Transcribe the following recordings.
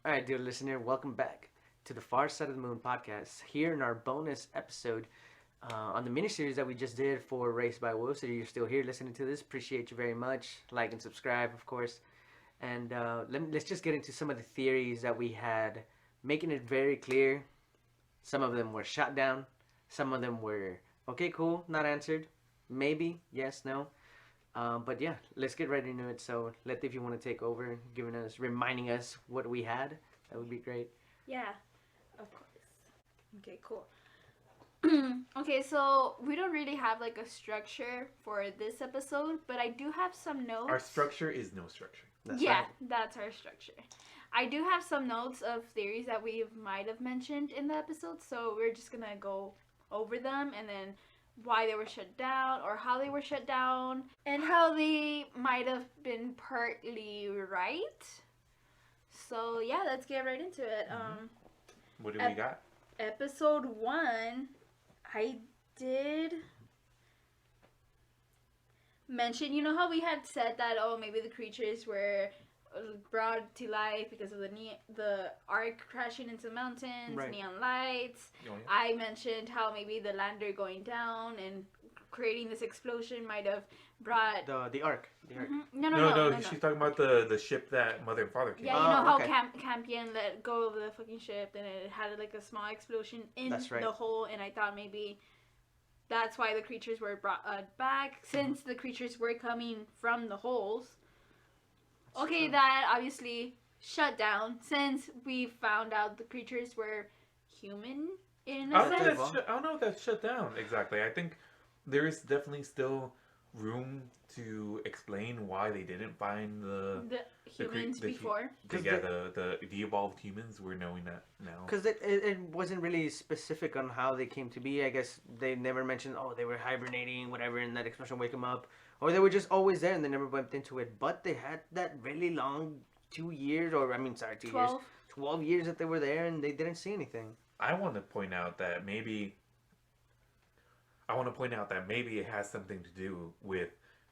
All right, dear listener, welcome back to the Far Side of the Moon podcast. Here in our bonus episode on the miniseries that we just did for Race by Wolves. So you're still here listening to this. Appreciate you very much. Like and subscribe, of course. And let's just get into some of the theories that we had, making it very clear. Some of them were shot down. Some of them were okay, cool, not answered. Maybe, yes, no. But yeah, let's get right into it. So, Lety, if you want to take over, reminding us what we had, that would be great. Yeah, of course. Okay, cool. Okay, so we don't really have like a structure for this episode, but I do have some notes. Our structure is no structure. That's right. That's our structure. I do have some notes of theories that we might have mentioned in the episode, so we're just gonna go over them and then why they were shut down or how they were shut down and how they might have been partly right. So yeah, let's get right into it. What do we got? Episode 1, I did mention, you know how we had said that, oh, maybe the creatures were brought to life because of the ark crashing into the mountains, Right. neon lights. Oh, yeah. I mentioned how maybe the lander going down and creating this explosion might have brought... The Ark. The Ark. No. She's talking about the ship that mother and father came. Yeah, on. you know how okay. Campion let go of the fucking ship and it had like a small explosion in That's right. the hole, and I thought maybe that's why the creatures were brought back, since the creatures were coming from the holes. That's Okay, true. that obviously shut down since we found out the creatures were human in a I don't, sense. know I don't know if that's shut down exactly. I think there is definitely still room to explain why they didn't find The humans before. the evolved humans. We're knowing that now. Because it wasn't really specific on how they came to be. I guess they never mentioned, oh, they were hibernating, whatever, and that explosion wake them up. Or they were just always there and they never went into it. But they had that really long 2 yeyears, or 2 years. 12 years that they were there and they didn't see anything. I want to point out that maybe it has something to do with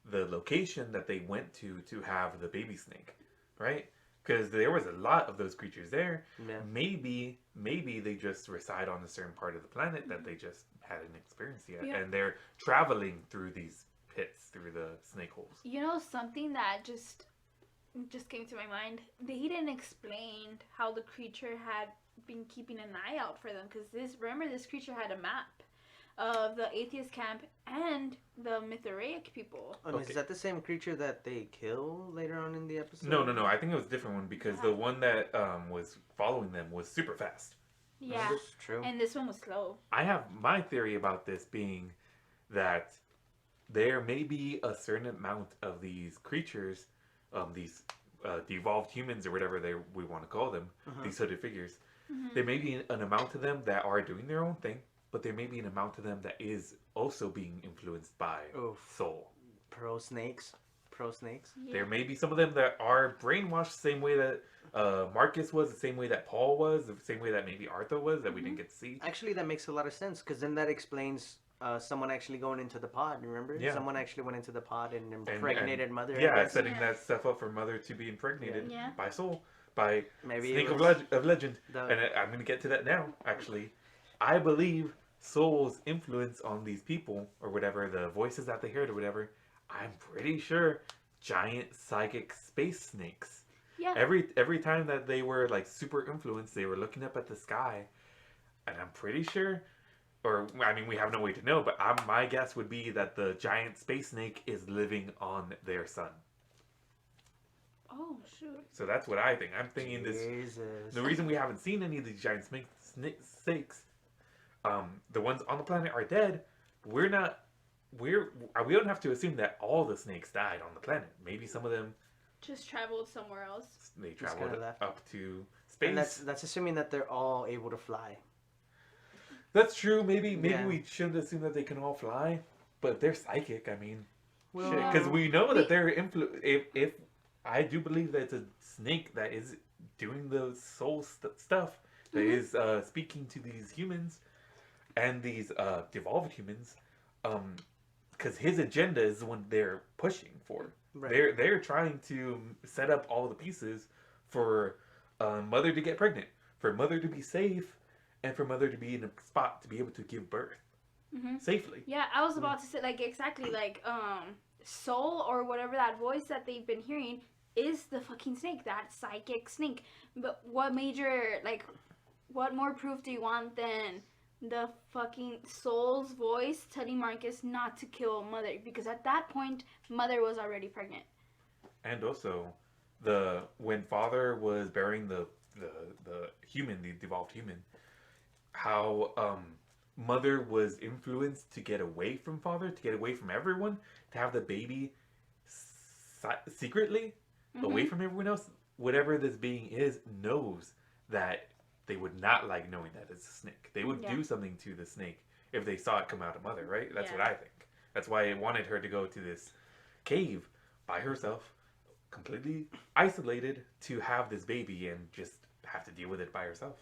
the location that they went to have the baby snake, right? Because there was a lot of those creatures there. Yeah. Maybe they just reside on a certain part of the planet that they just hadn't experienced yet, Yeah. and they're traveling through these pits, through the snake holes. You know, something that just came to my mind. They didn't explain how the creature had been keeping an eye out for them, because this creature had a map of the atheist camp and the Mithraic people. And Okay. is that the same creature that they kill later on in the episode? No. I think it was a different one because the one that was following them was super fast. Yeah, That's true. and this one was slow. I have my theory about this being that there may be a certain amount of these creatures, these devolved humans or whatever we want to call them, these hooded figures. There may be an amount of them that are doing their own thing, but there may be an amount of them that is also being influenced by soul. Pro snakes. Yeah. There may be some of them that are brainwashed the same way that Marcus was, the same way that Paul was, the same way that maybe Arthur was, that we didn't get to see. Actually, that makes a lot of sense because then that explains someone actually going into the pod. Remember? Yeah. Someone actually went into the pod and impregnated Mother. I Yeah, guess. setting that stuff up for Mother to be impregnated Yeah. by soul, by Maybe Snake it of, was of Legend. the- And I'm going to get to that now, actually. I believe soul's influence on these people, or whatever, the voices that they heard or whatever, I'm pretty sure giant psychic space snakes. Yeah. Every time that they were like super influenced, they were looking up at the sky, and I'm pretty sure, or I mean, we have no way to know, but my guess would be that the giant space snake is living on their sun. Oh shoot. So that's what I think. I'm thinking this. Jesus. The reason we haven't seen any of these giant snakes, the ones on the planet are dead. We don't have to assume that all the snakes died on the planet. Maybe some of them Just traveled somewhere else. they Just traveled kinda left. up to space. And that's assuming that they're all able to fly. That's true. Maybe Yeah. we shouldn't assume that they can all fly, but they're psychic. I mean, Well, because we know that they're if I do believe that it's a snake that is doing the soul stuff, that is speaking to these humans and these devolved humans, because his agenda is the one they're pushing for. Right. They're trying to set up all the pieces for Mother to get pregnant, for Mother to be safe, and for Mother to be in a spot to be able to give birth safely. Yeah, I was about to say, like, exactly, like, soul or whatever that voice that they've been hearing is the fucking snake, that psychic snake. But what more proof do you want than the fucking soul's voice telling Marcus not to kill Mother? Because at that point, Mother was already pregnant. And also, when Father was burying the human, the devolved human, how Mother was influenced to get away from Father, to get away from everyone, to have the baby secretly away from everyone else. Whatever this being is knows that they would not like knowing that it's a snake. They would do something to the snake if they saw it come out of Mother, right? That's what I think. That's why it wanted her to go to this cave by herself, completely isolated, to have this baby and just have to deal with it by herself.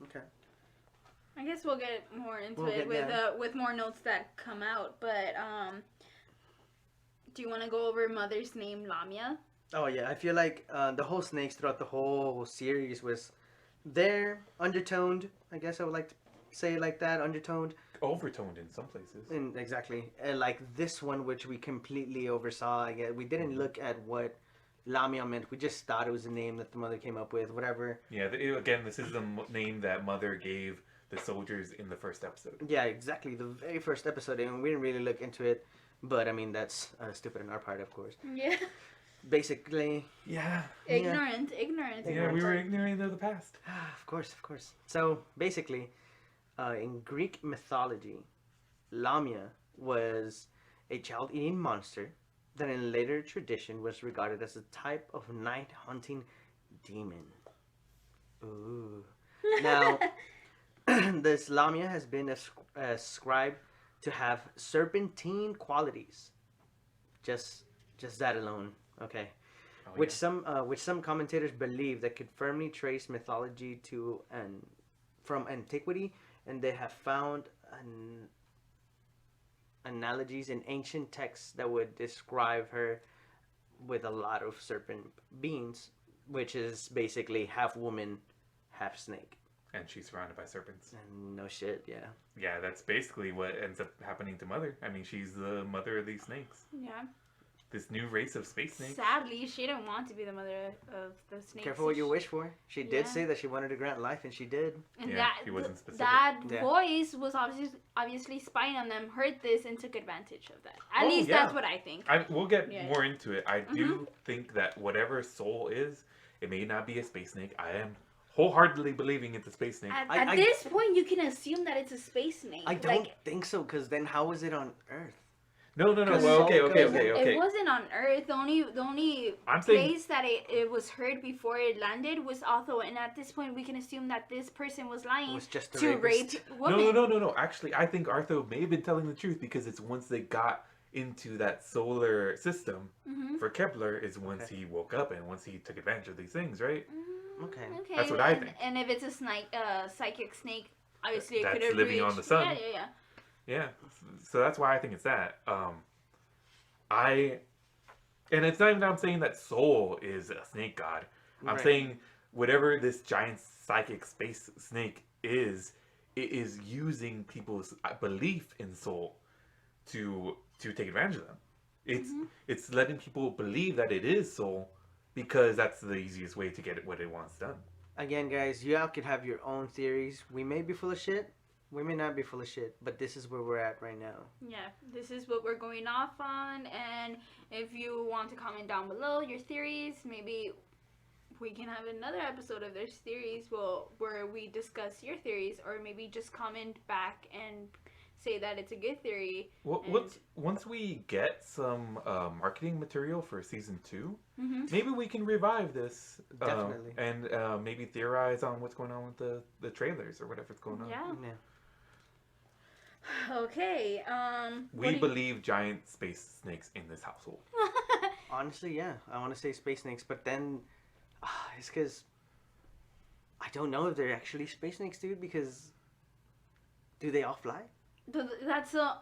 Okay. I guess we'll get more into it with more notes that come out. But do you want to go over Mother's name, Lamia? Oh yeah, I feel like the whole snakes throughout the whole series was there, undertoned. I guess I would like to say it like that, undertoned. Overtoned in some places. Exactly. And like this one, which we completely oversaw. I guess we didn't look at what Lamia meant. We just thought it was a name that the mother came up with, whatever. Yeah, again, this is the name that Mother gave the soldiers in the first episode. Yeah, exactly. The very first episode, and we didn't really look into it. But I mean, that's stupid on our part, of course. Yeah. Basically. Yeah. Ignorant. Yeah, we were ignorant of the past. Of course. So basically, in Greek mythology, Lamia was a child-eating monster that in later tradition was regarded as a type of night-hunting demon. Ooh. Now, this Lamia has been ascribed to have serpentine qualities. Just that alone. Okay. Oh, which some commentators believe that could firmly trace mythology to from antiquity, and they have found analogies in ancient texts that would describe her with a lot of serpent beings, which is basically half woman, half snake. And she's surrounded by serpents. And no shit, yeah. Yeah, that's basically what ends up happening to Mother. I mean, she's the mother of these snakes. Yeah. This new race of space snakes. Sadly, she didn't want to be the mother of the snakes. Careful what you wish for. She did say that she wanted to grant life, and she did. And he wasn't specific. That voice was obviously spying on them, heard this, and took advantage of that. At least that's what I think. We'll get more into it. I do think that whatever soul is, it may not be a space snake. I am wholeheartedly believing it's a space snake. At this point, you can assume that it's a space snake. I don't think so, because then how was it on Earth? No. Well, okay. It wasn't on Earth. The only place that it was heard before it landed was Otho, and at this point, we can assume that this person was lying to rape women. No. Actually, I think Artho may have been telling the truth, because it's once they got into that solar system for Kepler is once he woke up and once he took advantage of these things, right? Okay. That's what I think. And if it's a psychic snake, obviously it could that's have living on the sun. Yeah. So that's why I think it's that. And it's not even that I'm saying that Soul is a snake god. I'm saying whatever this giant psychic space snake is, it is using people's belief in Soul to take advantage of them. It's letting people believe that it is Soul, because that's the easiest way to get what it wants done. Again, guys, you all could have your own theories. We may be full of shit. We may not be full of shit, but this is where we're at right now. Yeah, this is what we're going off on, and if you want to comment down below your theories, maybe we can have another episode of this theories where we discuss your theories, or maybe just comment back and say that it's a good theory. Well, once we get some marketing material for season 2, maybe we can revive this. Definitely. And maybe theorize on what's going on with the trailers or whatever's going on. Yeah. Okay. We believe giant space snakes in this household. Honestly, yeah. I want to say space snakes, but then it's because I don't know if they're actually space snakes, dude, because do they all fly? That's the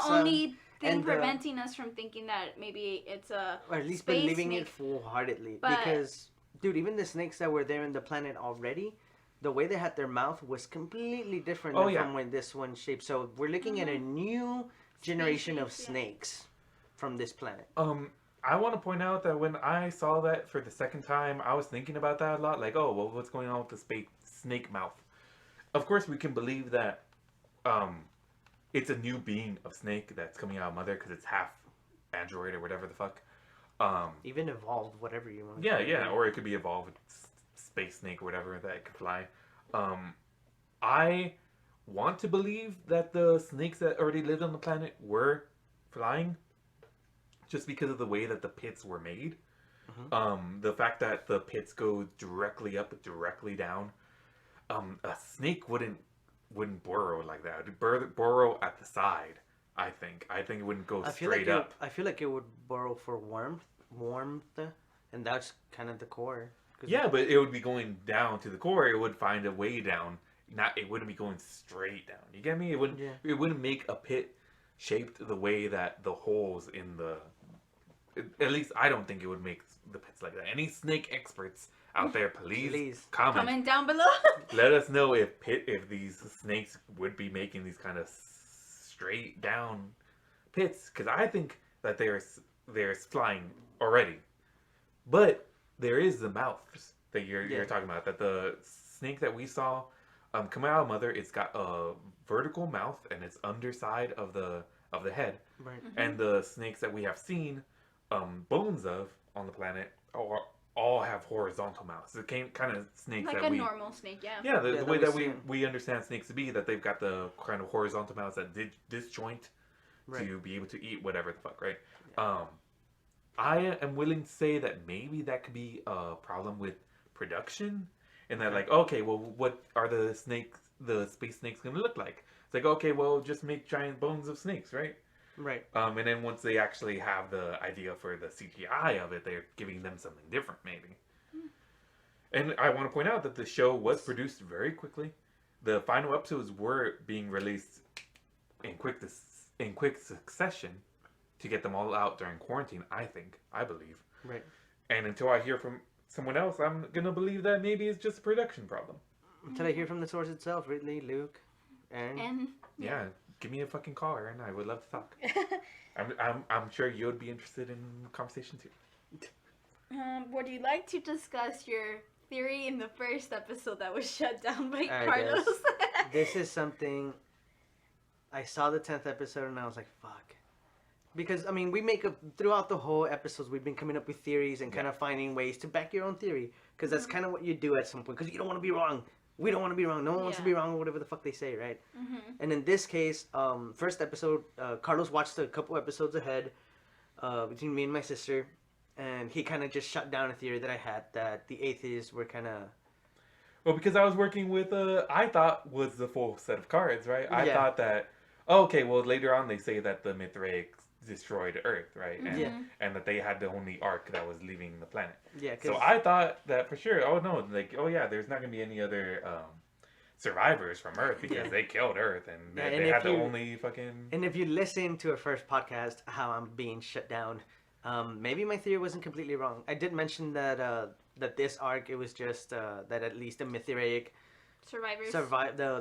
only thing preventing us from thinking that maybe it's a or at least space believing snake. it full-heartedly, because Dude, even the snakes that were there in the planet already, the way they had their mouth was completely different from when this one shaped. So we're looking at a new generation of snakes from this planet. I want to point out that when I saw that for the second time, I was thinking about that a lot. Like, oh, well, what's going on with the snake mouth? Of course, we can believe that it's a new being of snake that's coming out of mother because it's half android or whatever the fuck. Even evolved, whatever you want. Yeah, or it could be evolved space snake or whatever that it could fly. I want to believe that the snakes that already lived on the planet were flying, just because of the way that the pits were made. The fact that the pits go directly up, directly down. A snake wouldn't burrow like that. It'd burrow at the side. I think it wouldn't go straight up. I feel like it would burrow for warmth, and that's kind of the core. Yeah, but it would be going down to the core. It would find a way down. It wouldn't be going straight down. You get me? It wouldn't. Yeah. It wouldn't make a pit shaped the way that the holes in the. At least I don't think it would make the pits like that. Any snake experts out there, please comment down below. Let us know if these snakes would be making these kind of straight down pits, because I think that they're flying already, but there is the mouths that you're talking about. That the snake that we saw come out of mother, it's got a vertical mouth and it's underside of the head, right? And the snakes that we have seen bones of on the planet all have horizontal mouths. The kind of snakes like that a normal snake, yeah. Yeah, the way that we understand snakes to be, that they've got the kind of horizontal mouths that disjoint to be able to eat whatever the fuck, right? Yeah. I am willing to say that maybe that could be a problem with production, and that like, okay, well, what are the space snakes going to look like? It's like, okay, well, just make giant bones of snakes, right? Right. And then once they actually have the idea for the CGI of it, they're giving them something different, maybe. And I want to point out that the show was produced very quickly. The final episodes were being released in quick succession to get them all out during quarantine, I believe. Right. And until I hear from someone else, I'm going to believe that maybe it's just a production problem. Until I hear from the source itself, Ridley, Luke, and yeah. Give me a fucking call, Aaron. I would love to talk. I'm sure you would be interested in conversation too. Would you like to discuss your theory in the first episode that was shut down by Carlos? This is something. I saw the 10th episode and I was like, fuck. Because, I mean, throughout the whole episodes, we've been coming up with theories and kind of finding ways to back your own theory. Because that's kind of what you do at some point. Because you don't want to be wrong. We don't want to be wrong. No one wants to be wrong or whatever the fuck they say, right? And in this case, first episode, Carlos watched a couple episodes ahead between me and my sister. And he kind of just shut down a theory that I had that the atheists were kind of... Well, because I was working with, I thought was the full set of cards, right? I thought that, okay, well, later on they say that the Mithraics destroyed Earth, right? And that they had the only ark that was leaving the planet. Yeah. So I thought that for sure, there's not going to be any other survivors from Earth because they killed Earth and they had the only fucking... And if you listen to our first podcast, how I'm being shut down, maybe my theory wasn't completely wrong. I did mention that that this arc, it was just that at least the Mithraic survivors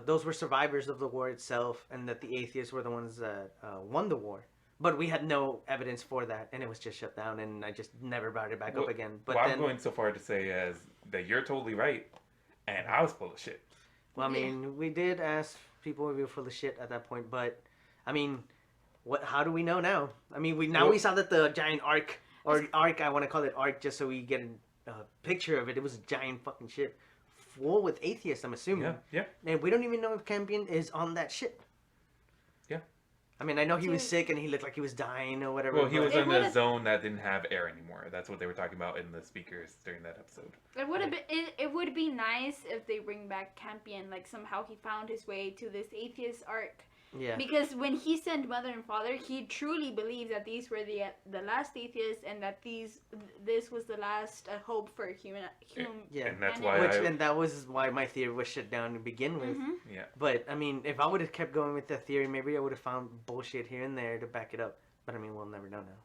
those were survivors of the war itself, and that the atheists were the ones that won the war. But we had no evidence for that, and it was just shut down, and I just never brought it back up again. But I'm going so far to say as that you're totally right, and I was full of shit. Well, I mean, we did ask people if we were full of shit at that point, but, I mean, how do we know now? I mean, we saw that the giant ark, I want to call it ark just so we get a picture of it. It was a giant fucking ship full with atheists, I'm assuming. Yeah. And we don't even know if Campion is on that ship. Yeah. I mean, I know he was sick and he looked like he was dying or whatever. Well, he was in a zone that didn't have air anymore. That's what they were talking about in the speakers during that episode. It would be nice if they bring back Campion, like somehow he found his way to this atheist ark. Yeah. Because when he sent Mother and Father, he truly believed that these were the last atheists, and that this was the last hope for human. Yeah. And that's why and that was why my theory was shut down to begin with. Yeah. But I mean, if I would have kept going with that theory, maybe I would have found bullshit here and there to back it up. But I mean, we'll never know now.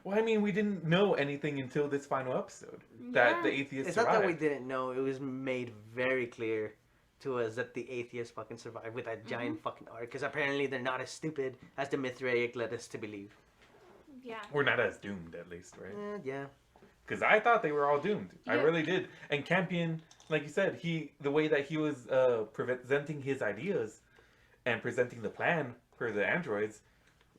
Well, I mean, we didn't know anything until this final episode that the atheist It's survived. not that we didn't know. It was made very clear to us that the atheists fucking survived with that giant fucking arc. Because apparently they're not as stupid as the Mithraic led us to believe. Yeah. We're not as doomed, at least, right? Yeah. Because I thought they were all doomed. I Yeah. really did. And Campion, like you said, the way that he was presenting his ideas and presenting the plan for the androids.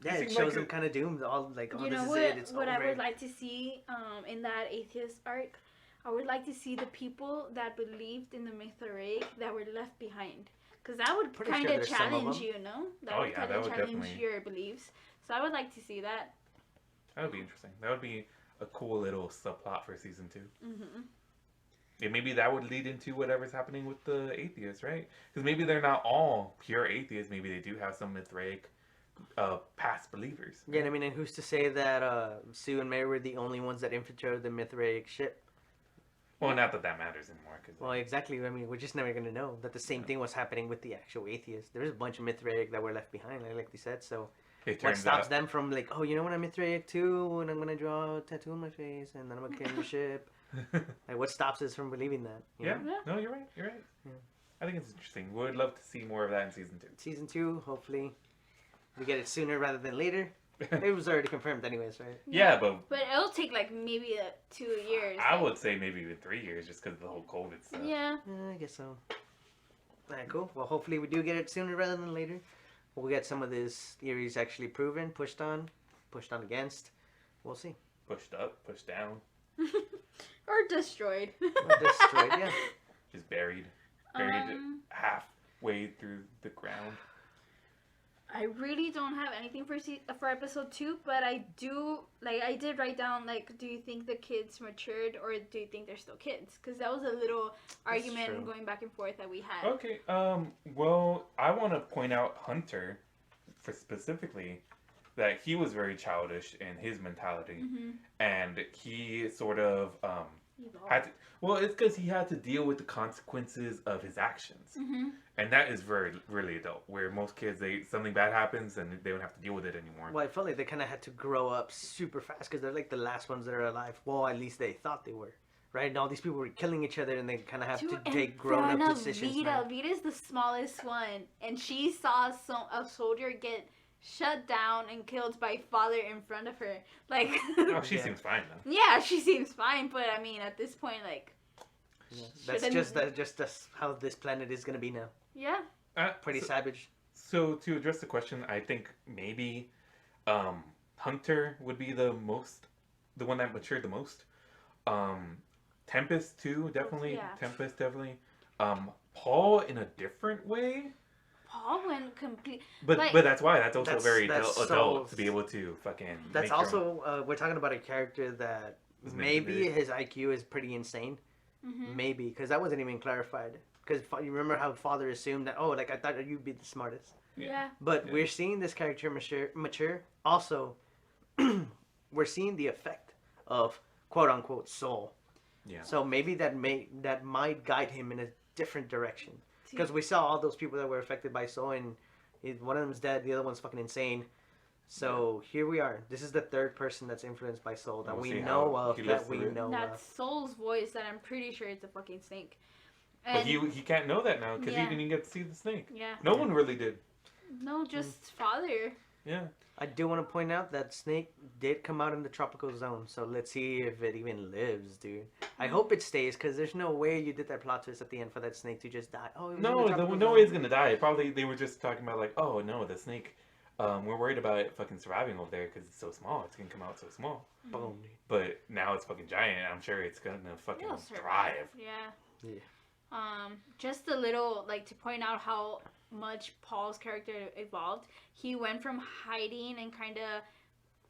Yeah, it seemed shows like them kind of doomed. All like, oh, You this know is what? it. It's What over. I would like to see in that atheist arc, I would like to see the people that believed in the Mithraic that were left behind. Because that would Pretty kind sure of there's some of challenge them. you, no? Oh, would yeah, kind that of would challenge definitely- your beliefs. So I would like to see that. That would be interesting. That would be a cool little subplot for season 2. Mm-hmm. And maybe that would lead into whatever's happening with the atheists, right? Because maybe they're not all pure atheists. Maybe they do have some Mithraic past believers. Yeah, and I mean, and who's to say that Sue and Mary were the only ones that infiltrated the Mithraic ship? Well, not that that matters anymore. Cause Well, exactly. I mean, we're just never gonna know that the same thing was happening with the actual atheists. There was a bunch of Mithraic that were left behind, like they said. So it what turns stops out, them from like, oh, you know what, I'm Mithraic too, and I'm gonna draw a tattoo on my face, and then I'm gonna kill the ship. Like, what stops us from believing that? you yeah, know? no, you're right. You're right. Yeah. I think it's interesting. Would love to see more of that in season 2. Season 2, hopefully, we get it sooner rather than later. It was already confirmed, anyways, right? Yeah, but But it'll take like maybe 2 years. I would say maybe even 3 years just because of the whole COVID stuff. Yeah. I guess so. Alright, cool. Well, hopefully we do get it sooner rather than later. We'll get some of this theories actually proven, pushed on against. We'll see. Pushed up, pushed down, Or destroyed. Or destroyed, yeah. just buried. Buried Um, halfway through the ground. I really don't have anything for episode 2, but I did write down, like, do you think the kids matured or do you think they're still kids? Because that was a little argument true. going back and forth that we had. Okay, well, I want to point out Hunter, for specifically, that he was very childish in his mentality, Mm-hmm. and he sort of, Evolved. had to, well, it's because he had to deal with the consequences of his actions. Mm-hmm. And that is really adult, where most kids, something bad happens and they don't have to deal with it anymore. Well, I felt like they kind of had to grow up super fast because they're like the last ones that are alive. Well, at least they thought they were. Right? And all these people were killing each other and they kind of have to take grown up decisions Vita. now. Vita's the smallest one, and she saw a soldier get shut down and killed by father in front of her. Like, Oh, she Yeah. seems fine, though. yeah, she seems fine, but I mean, at this point, like, Yeah. That's shouldn't- just how this planet is going to be now. yeah. Pretty savage. So to address the question, I think maybe Hunter would be the one that matured the most. Tempest too, definitely. Yeah. Tempest definitely. Paul in a different way, Paul went complete. but Like- that's why that's also That's- very that's adult so- to be able to fucking. That's make your own- also, we're talking about a character that Is maybe manipulated. his IQ is pretty insane. Mm-hmm. Maybe, because that wasn't even clarified. Because you remember how father assumed that, oh, like, I thought you'd be the smartest. Yeah. But Yeah. we're seeing this character mature. Also, we're seeing the effect of quote unquote soul. Yeah. So maybe that might guide him in a different direction. Because we saw all those people that were affected by soul, and one of them's dead, the other one's fucking insane. So here we are. This is the third person that's influenced by soul that We'll we see know how of. he That lives we through it. know That's of. Soul's voice that I'm pretty sure it's a fucking snake. But he can't know that now because Yeah. he didn't get to see the snake. Yeah. No one really did. No, just father. Yeah. I do want to point out that snake did come out in the tropical zone, so let's see if it even lives, dude. I hope it stays, because there's no way you did that plot twist at the end for that snake to just die. Oh, it was in the No, tropical no zone. way it's gonna die. Probably they were just talking about like, oh no, the snake. We're worried about it fucking surviving over there because it's so small. It's gonna come out so small. Boom. But now it's fucking giant. And I'm sure it's gonna fucking It'll survive. thrive. Yeah. Yeah. Just a little, like, to point out how much Paul's character evolved. He went from hiding and kind of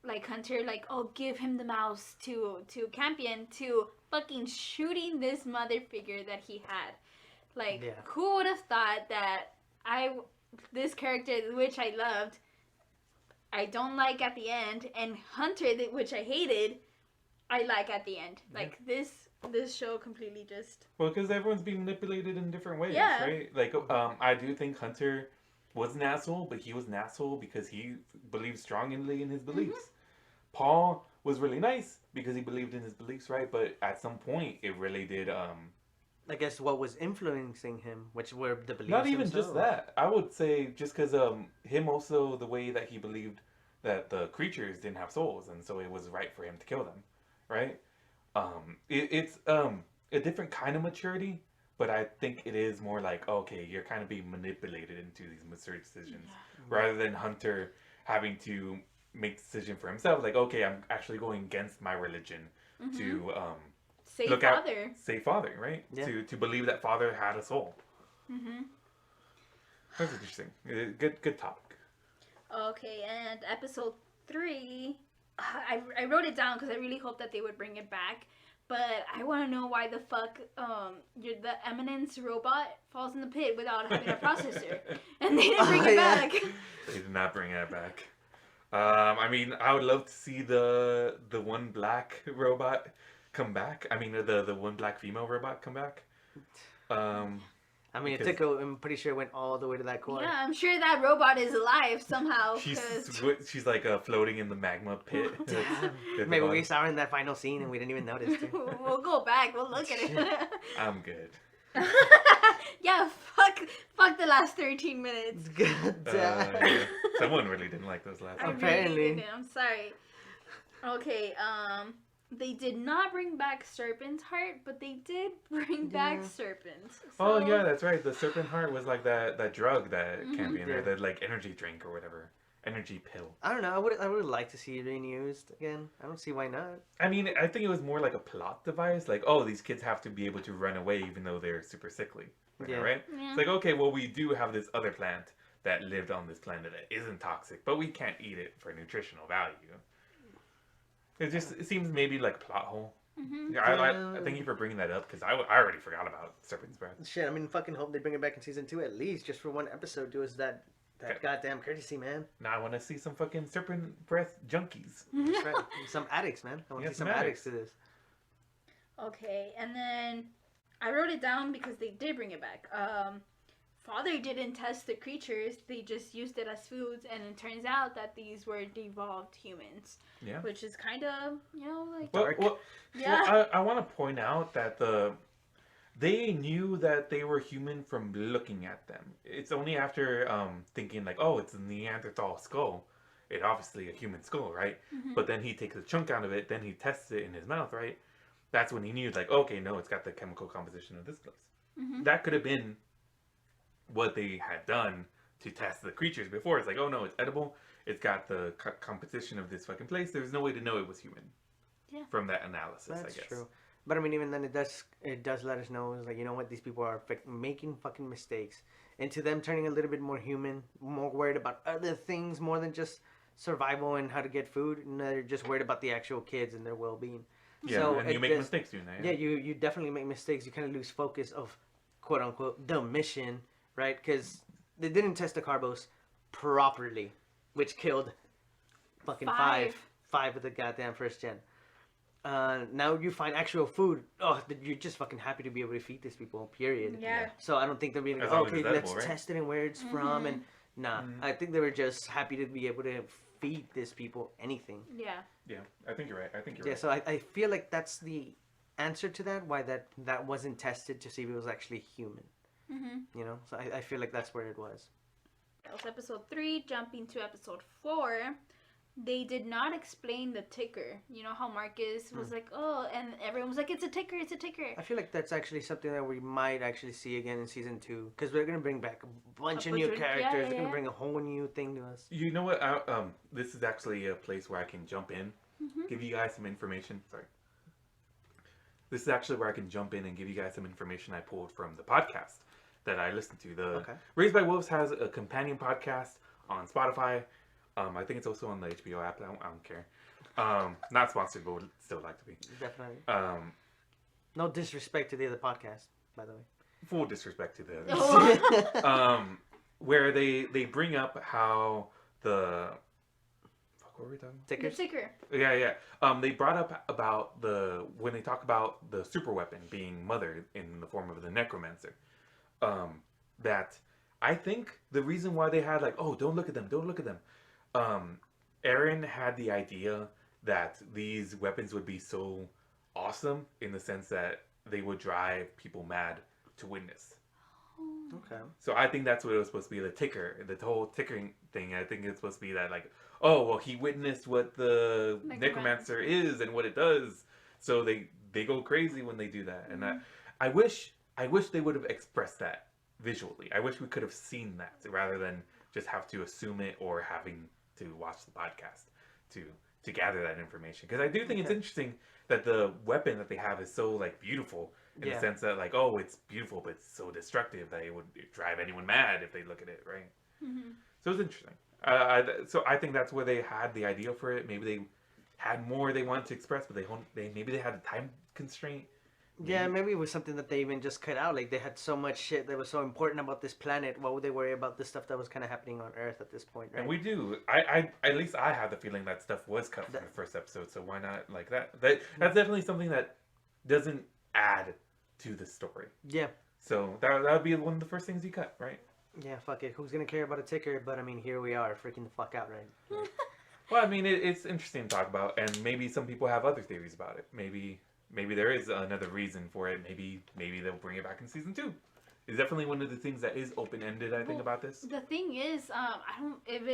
like Hunter, like, oh, give him the mouse to Campion, to fucking shooting this mother figure that he had. Like, Yeah. who would have thought that this character, which I loved, I don't like at the end, and Hunter, which I hated, I like at the end. Like, this show completely just... Well, because everyone's being manipulated in different ways, Yeah. right? Like, I do think Hunter was an asshole, but he was an asshole because he believed strongly in his beliefs. Paul was really nice because he believed in his beliefs, right? But at some point, it really did. I guess what was influencing him, which were the beliefs Not even themselves. just that. I would say just because him also the way that he believed that the creatures didn't have souls, and so it was right for him to kill them, right? It's a different kind of maturity, but I think it is more like okay, you're kind of being manipulated into these mature decisions, rather than Hunter having to make decision for himself. Like okay, I'm actually going against my religion to Say look father. say father, right? Yeah. To believe that father had a soul. Mm-hmm. That's interesting. Good topic. Okay, and episode 3, I wrote it down because I really hope that they would bring it back. But I want to know why the fuck the Eminence robot falls in the pit without having a processor, and they didn't bring it yeah. back. They did not bring it back. I mean, I would love to see the one black robot come back. I mean, the one black female robot come back. I mean, Because- I'm pretty sure it went all the way to that core. Yeah, I'm sure that robot is alive somehow. She's like floating in the magma pit. Damn. At the Maybe we bottom. saw her in that final scene and we didn't even notice. Too. We'll go back. We'll look at it. I'm good. Yeah, fuck the last 13 minutes. God damn. Yeah. Someone really didn't like those last. I ones. Apparently. really didn't. I'm sorry. Okay, they did not bring back Serpent's Heart, but they did bring back Yeah. Serpent. Oh So- yeah, that's right. The serpent heart was like that drug that can be in there, Yeah. that like energy drink or whatever, energy pill. I don't know. I would like to see it reused again. I don't see why not. I mean, I think it was more like a plot device. Like, oh, these kids have to be able to run away even though they're super sickly. Yeah. Right? Yeah. It's like, okay, well, we do have this other plant that lived on this planet that isn't toxic, but we can't eat it for nutritional value. It seems maybe like a plot hole. Mhm. Yeah, I thank you for bringing that up because I already forgot about Serpent's Breath. Shit, I mean, fucking hope they bring it back in season 2 at least, just for one episode. Do us that Okay. goddamn courtesy, man. Now I want to see some fucking Serpent Breath junkies. That's right. Some addicts, man. I want to Yeah, see some some addicts to this. Okay, and then I wrote it down because they did bring it back. Father didn't test the creatures; they just used it as foods, and it turns out that these were devolved humans. Yeah. Which is kind of, like Dark. yeah. Well, I want to point out that they knew that they were human from looking at them. It's only after thinking like, oh, it's a Neanderthal skull. It's obviously a human skull, right? Mhm. But then he takes a chunk out of it, then he tests it in his mouth, right? That's when he knew, like, okay, no, it's got the chemical composition of this place. Mhm. That could have been what they had done to test the creatures before. It's like, oh no, it's edible. It's got the composition of this fucking place. There's no way to know it was human. Yeah. From that analysis, That's I guess. true. But I mean, even then, it does let us know, it's like, you know what, these people are making fucking mistakes. Into them turning a little bit more human, more worried about other things more than just survival and how to get food. And they're just worried about the actual kids and their well-being. Yeah, So and it you make just- mistakes doing that. Yeah, you definitely make mistakes. You kind of lose focus of, quote unquote, the mission, right? Because they didn't test the carbos properly, which killed fucking five of the goddamn first gen. Now you find actual food. Oh, you're just fucking happy to be able to feed these people. Period. Yeah. So I don't think they're being As like, long as okay, it's let's edible, right? test it and where it's from, and nah. Mhm. I think they were just happy to be able to feed these people anything. Yeah. Yeah, I think you're right. I think you're Yeah, right. so I feel like that's the answer to that. Why that wasn't tested to see if it was actually human. Mhm. You know, so I feel like that's where it was. That was episode 3. Jumping to episode 4, they did not explain the ticker. You know how Marcus was like, oh, and everyone was like, it's a ticker, it's a ticker. I feel like that's actually something that we might actually see again in season 2, because we're gonna bring back a bunch of new bunch of- yeah, characters. yeah, They're gonna yeah. bring a whole new thing to us. You know what? This is actually a place where I can jump in, Mhm. give you guys some information. Sorry. This is actually where I can jump in and give you guys some information I pulled from the podcast that I listened to. The Okay. Raised by Wolves has a companion podcast on Spotify. I think it's also on the HBO app. I don't care. Not sponsored, but would still like to be. Definitely. Um, No disrespect to the other podcast, by the way. full disrespect to the Oh. where they bring up how the fuck, what were we talking about? The Tickers. ticker. Yeah. They brought up about when they talk about the super weapon being Mother in the form of the necromancer. That I think the reason why they had like, oh, don't look at them. Aaron had the idea that these weapons would be so awesome in the sense that they would drive people mad to witness. Okay. So I think that's what it was supposed to be, the ticker, the whole tickering thing. I think it's supposed to be that, like, oh, well, he witnessed what the necromancer is and what it does. So they go crazy when they do that. And I wish they would have expressed that visually. I wish we could have seen that rather than just have to assume it or having to watch the podcast to gather that information. Because I do think it's interesting that the weapon that they have is so, like, beautiful in the sense that, like, oh, it's beautiful, but it's so destructive that it would drive anyone mad if they look at it, right? Mm-hmm. So it's interesting. So I think that's where they had the idea for it. Maybe they had more they wanted to express, but maybe they had a time constraint. Yeah, maybe it was something that they even just cut out. Like, they had so much shit that was so important about this planet. Why would they worry about the stuff that was kind of happening on Earth at this point, right? And we do. I at least I have the feeling that stuff was cut from the first episode. So why not like that? That's definitely something that doesn't add to the story. Yeah. So that would be one of the first things you cut, right? Yeah, fuck it. Who's gonna care about a ticker? But I mean, here we are, freaking the fuck out, right? Well, I mean, it's interesting to talk about, and maybe some people have other theories about it. Maybe there is another reason for it. Maybe they'll bring it back in season 2. It's definitely one of the things that is open-ended, I think, about this. The thing is, I don't. If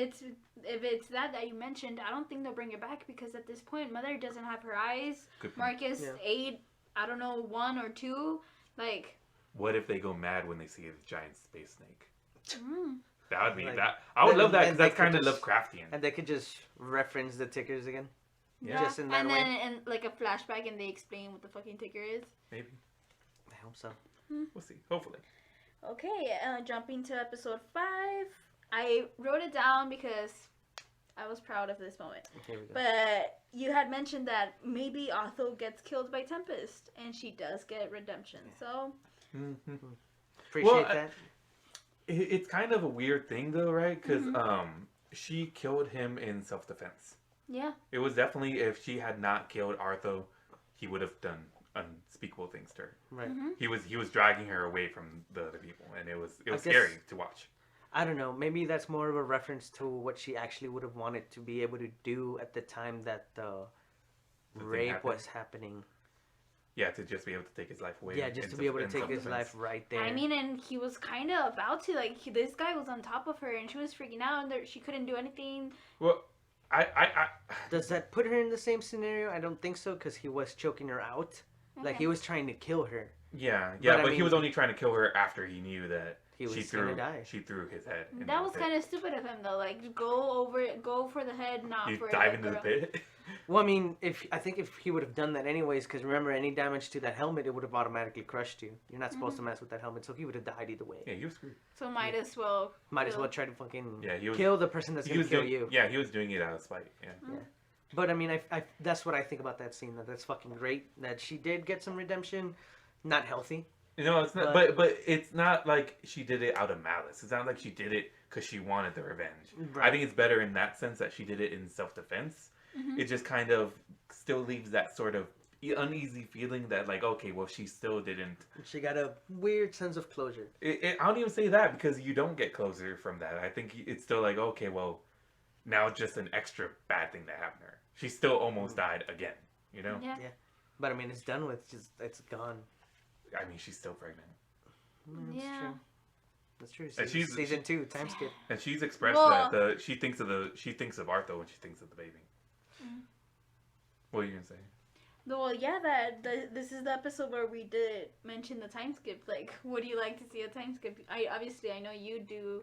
it's that you mentioned, I don't think they'll bring it back because at this point, Mother doesn't have her eyes. Marcus 8, I don't know, 1 or 2, like. What if they go mad when they see a giant space snake? Mm. That would be that. I would love that because that's kind of Lovecraftian. And they could just reference the tickers again. Yeah. Just in that and way. then in like a flashback, and they explain what the fucking ticker is. Maybe. I hope so. We'll see. Hopefully. Okay, jumping to episode 5. I wrote it down because I was proud of this moment. Here we go. But you had mentioned that maybe Otho gets killed by Tempest, and she does get redemption. So. Appreciate that. It's kind of a weird thing, though, right? Because she killed him in self-defense. Yeah. It was definitely, if she had not killed Artho, he would have done unspeakable things to her. Right. He was dragging her away from the other people, and it was scary to watch. I don't know. Maybe that's more of a reference to what she actually would have wanted to be able to do at the time that the rape was happening. Yeah, to just be able to take his life away. Yeah, just to be able to take his life right there. I mean, and he was kind of about to, like, this guy was on top of her, and she was freaking out, and she couldn't do anything. Well, I Does that put her in the same scenario? I don't think so, because he was choking her out. Okay. Like, he was trying to kill her. Yeah, But, but I he mean, was only trying to kill her after he knew that he was she gonna die. She threw his head. That was kind of stupid of him, though. Like, go for the head, not You for dive the into the girl. pit. Well, I mean, I think if he would have done that anyways, because remember, any damage to that helmet, it would have automatically crushed you. You're not supposed to mess with that helmet, so he would have died either way. Yeah, he was screwed. So might as well. Might as well try to fucking was, kill the person that's going to kill you. Yeah, he was doing it out of spite. Yeah. But I mean, I that's what I think about that scene. That's fucking great. That she did get some redemption. Not healthy. No, it's not. But it's not like she did it out of malice. It's not like she did it because she wanted the revenge. Right. I think it's better in that sense that she did it in self-defense. It just kind of still leaves that sort of uneasy feeling that, like, okay, well, she still didn't. She got a weird sense of closure. I don't even say that because you don't get closure from that. I think it's still like, okay, well, now it's just an extra bad thing that happened to her. She still almost died again, you know? Yeah. But I mean, it's done with. It's gone. I mean, she's still pregnant. That's Yeah. true. That's true. And Season 2, time skip. And she's expressed that she thinks of Artho when she thinks of the baby. What are you gonna say? Well, yeah, this is the episode where we did mention the time skip. Like, would you like to see a time skip? I know you do.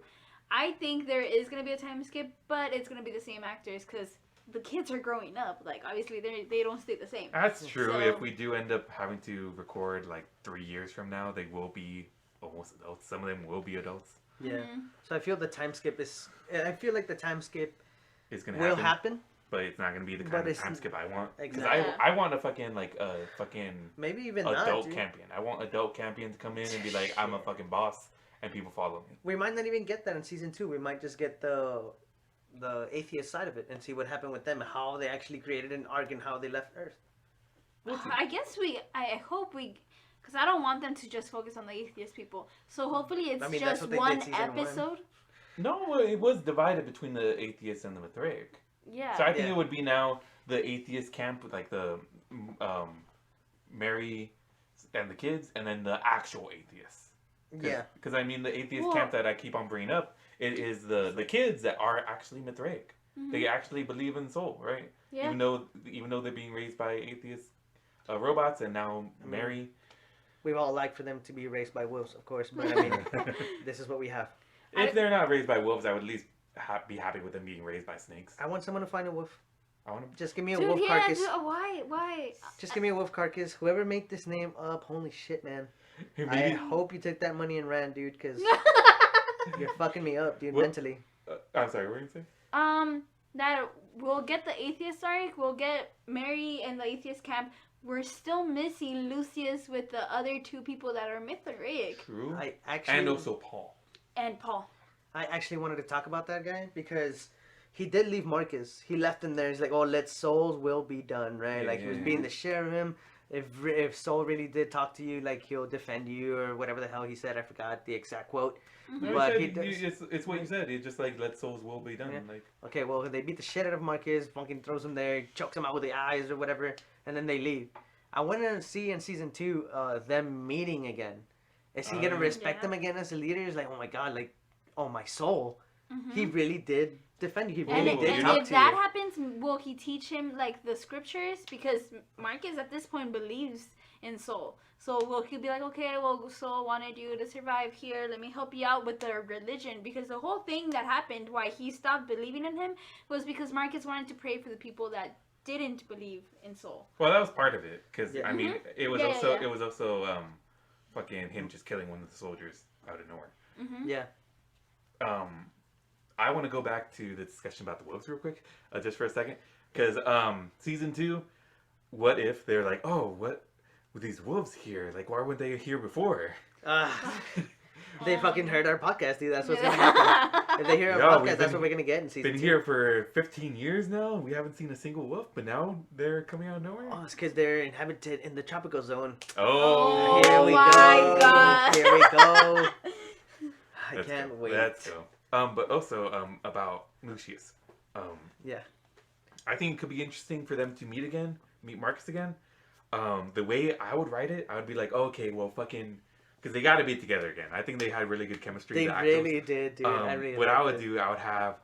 I think there is gonna be a time skip, but it's gonna be the same actors because the kids are growing up. Like, obviously they don't stay the same. That's true. So, if we do end up having to record like 3 years from now, they will be almost adults. Some of them will be adults. Yeah. So I feel the time skip is. I feel like the time skip It's gonna will happen. But it's not gonna be the kind of time skip I want. Because Exactly. I want a fucking maybe even adult not, champion. I want adult champion to come in and be like, I'm a fucking boss, and people follow me. We might not even get that in season 2. We might just get the atheist side of it and see what happened with them, how they actually created an arc and how they left Earth. I guess I hope because I don't want them to just focus on the atheist people. So hopefully it's just one episode. No, it was divided between the atheist and the Mithraic. Yeah. So I think it would be now the atheist camp, like the Mary and the kids, and then the actual atheists. Yeah. Because I mean, the atheist Well- camp that I keep on bringing up, it is the kids that are actually Mithraic. Mhm. They actually believe in soul, right? Yeah. Even though they're being raised by atheist robots, and now mean, Mary. We all like for them to be raised by wolves, of course, but I mean, this is what we have. If they're not raised by wolves, I would at least be happy with them being raised by snakes. I want someone to find a wolf. I want to. Just give me a Dude, wolf yeah, carcass. why? Just give me a wolf carcass. Whoever made this name up, holy shit, man. I Maybe, hope you took that money and ran, dude, because you're fucking me up, dude, What? mentally. I'm sorry, what were you saying? That we'll get the atheist arc, we'll get Mary and the atheist camp. We're still missing Lucius with the other two people that are Mithraic. True. I actually, And also Paul. And Paul. I actually wanted to talk about that guy because he did leave Marcus. He left him there. He's like, "Oh, let Soul's will be done," right? Yeah, like he was yeah, being yeah. the sheriff. If Soul really did talk to you, like he'll defend you or whatever the hell he said. I forgot the exact quote. No, But he said, he does. it's what you said. It's just like let Soul's will be done. Yeah. Like Okay, well they beat the shit out of Marcus. Fucking throws him there, chokes him out with the eyes or whatever, and then they leave. I want to see in season 2 them meeting again. Is he gonna respect Yeah. them again as a leader? He's like, oh my god, like, oh my soul. Mhm. He really did defend you. He And, really Oh, did and talk if to that you. happens, will he teach him like the scriptures? Because Marcus at this point believes in Soul. So will he be like, okay, well, Soul wanted you to survive here. Let me help you out with the religion. Because the whole thing that happened, why he stopped believing in him, was because Marcus wanted to pray for the people that didn't believe in Soul. well, that was part of it because Yeah. I mean it was Yeah, also yeah. it was also fucking him just killing one of the soldiers out of nowhere. Mm-hmm. Yeah. I want to go back to the discussion about the wolves real quick, just for a second, because season 2, what if they're like, oh, what with these wolves here? Like, why weren't they here before? They fucking heard our podcast, dude. That's what's gonna happen. If they hear our Yeah, we've podcast, that's been- what we're gonna get in season Been 2. here for 15 years now. We haven't seen a single wolf, but now they're coming out of nowhere. Oh, it's because they're inhabited in the tropical zone. Oh, Here we my go. God. Here we go. I Let's can't go. wait. Let's go. But also about Lucius. Yeah. I think it could be interesting for them to meet Marcus again. The way I would write it, I would be like, oh, okay, well, fucking, because they got to be together again. I think they had really good chemistry. They the actors. really did, dude. I really What I liked would it. do, I would have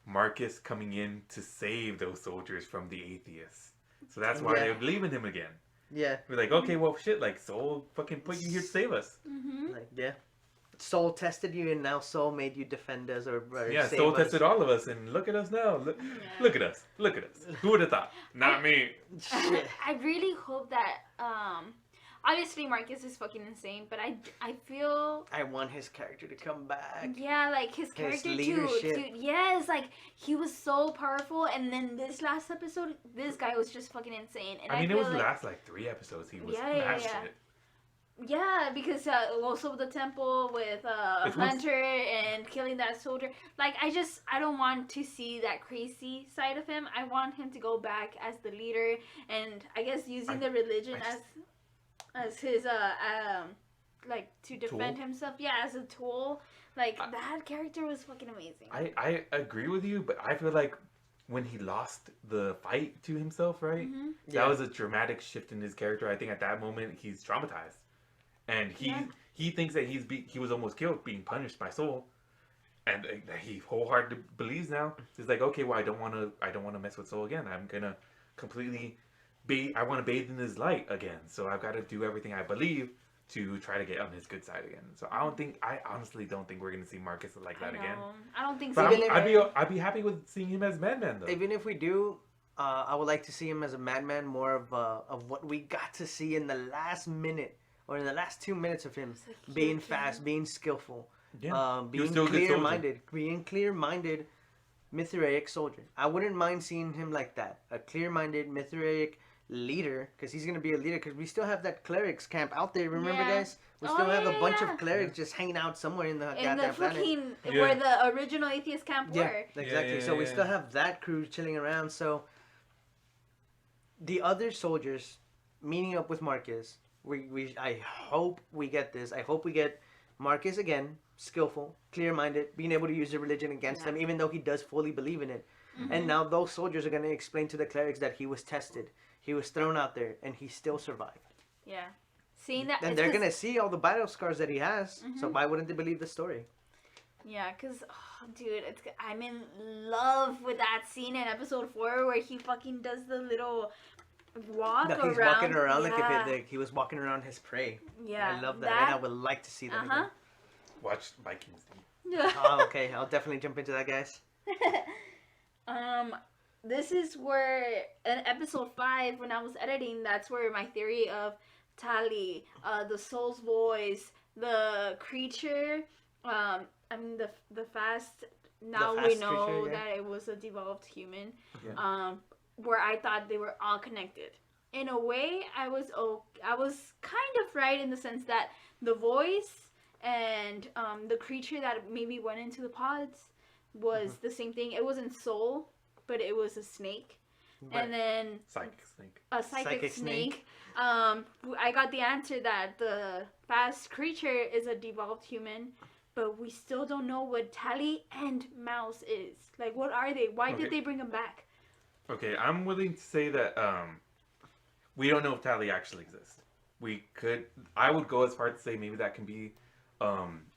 Marcus coming in to save those soldiers from the atheists. So that's why Yeah. they would believe in him again. Yeah. Be like, okay, well, shit, like Soul fucking put you here to save us. Mm-hmm. Like, yeah. Soul tested you, and now Soul made you defend us or Yeah, save Soul us. tested all of us, and look at us now. Look at us. Look at us. Who would have thought? Not me. Shit. I really hope that obviously Marcus is fucking insane, but I feel I want his character to come back. yeah, like his character leadership. to yes, like he was so powerful, and then this last episode, this guy was just fucking insane. And I mean, it feel was the like, last like 3 episodes. He was Yeah, yeah, that yeah. shit. yeah, because also the temple with It's once- Hunter and killing that soldier. Like I don't want to see that crazy side of him. I want him to go back as the leader, and I guess using the religion as his like to defend Tool? himself. Yeah, as a tool. Like that character was fucking amazing. I agree with you, but I feel like when he lost the fight to himself, right? Mhm. Yeah. That was a dramatic shift in his character. I think at that moment he's traumatized, and he thinks that he was almost killed, being punished by Soul, and he wholeheartedly believes now. He's like, okay, well, I don't want to mess with Soul again. I'm gonna completely I want to bathe in his light again. So I've got to do everything I believe to try to get on his good side again. So I honestly don't think we're gonna see Marcus like that again. I don't think But so. Even I'd be happy with seeing him as Madman though. Even if we do, I would like to see him as a madman, more of what we got to see in the last minute or in the last 2 minutes of him It's like being huge, fast, being skillful, He was being still a good soldier. clear-minded Mithraic soldier. I wouldn't mind seeing him like that, a clear-minded Mithraic leader, because he's gonna be a leader. Because we still have that clerics camp out there. Remember, Yeah. guys? We Oh, still have yeah, a bunch yeah. of clerics just hanging out somewhere in the In the goddamn planet. fucking Yeah. where the original atheist camp Yeah, were. exactly. yeah, So we yeah. still have that crew chilling around. So the other soldiers meeting up with Marcus, I hope we get this. I hope we get Marcus again, skillful, clear-minded, being able to use the religion against Yeah. them, even though he does fully believe in it. And now those soldiers are going to explain to the clerics that he was tested. He was thrown out there and he still survived. Yeah. Seeing that. And they're going to see all the battle scars that he has. So why wouldn't they believe the story? Yeah, because, dude, I'm in love with that scene in episode 4 where he fucking does the little walk That around. he's walking around yeah. like he was walking around his prey. Yeah. I love that. And I would like to see that again. Watch Vikings. Oh, okay. I'll definitely jump into that, guys. This is where in episode 5, when I was editing, that's where my theory of Tali, the soul's voice, the creature, I mean the fast. Now The fast we know creature, yeah. that it was a devolved human. Yeah. Where I thought they were all connected. In a way, I was kind of right in the sense that the voice and the creature that maybe went into the pods was the same thing. It wasn't soul, but it was a snake. Right. And then Psychic snake. a psychic snake. snake. I got the answer that the fast creature is a devolved human, but we still don't know what Tali and Mouse is. Like, what are they? Why did they bring them back? Okay, I'm willing to say that we don't know if Tali actually exists. I would go as far to say maybe that can be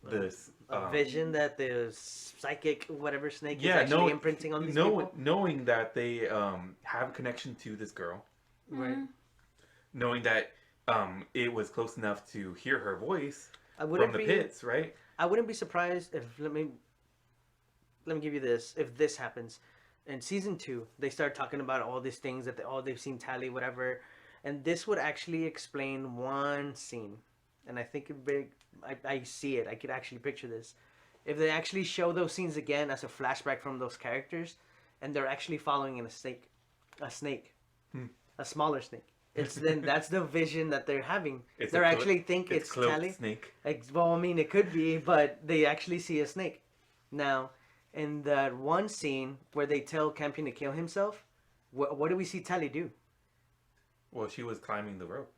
this vision that the psychic whatever snake is yeah, actually imprinting on these people. Knowing that they have a connection to this girl, Right. knowing that it was close enough to hear her voice I from wouldn't the be. pits, right? I wouldn't be surprised if let me give you this. If this happens in season 2, they start talking about all these things that they've seen Tali, whatever, and this would actually explain one scene. And I think I see it. I could actually picture this. If they actually show those scenes again as a flashback from those characters, and they're actually following in a snake, a smaller snake. Then that's the vision that they're having. They actually think it's Tali. Snake. Well, I mean, it could be, but they actually see a snake. Now, in that one scene where they tell Campion to kill himself, what do we see Tali do? Well, she was climbing the rope.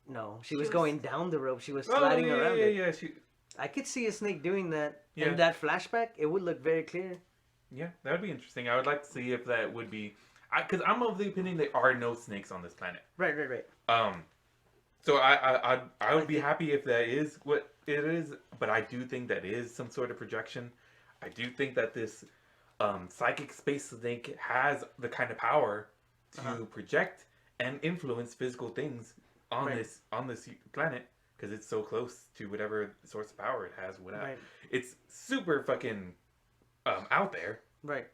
No, she was going down the rope. She was sliding around it. Yeah. I could see a snake doing that. Yeah. In that flashback, it would look very clear. Yeah, that would be interesting. I would like to see if that would be... Because I'm of the opinion there are no snakes on this planet. Right. So I would be happy if that is what it is, but I do think that is some sort of projection. I do think that this psychic space snake has the kind of power to project and influence physical things on this planet because it's so close to whatever source of power it has. Right. It's super fucking out there. Right.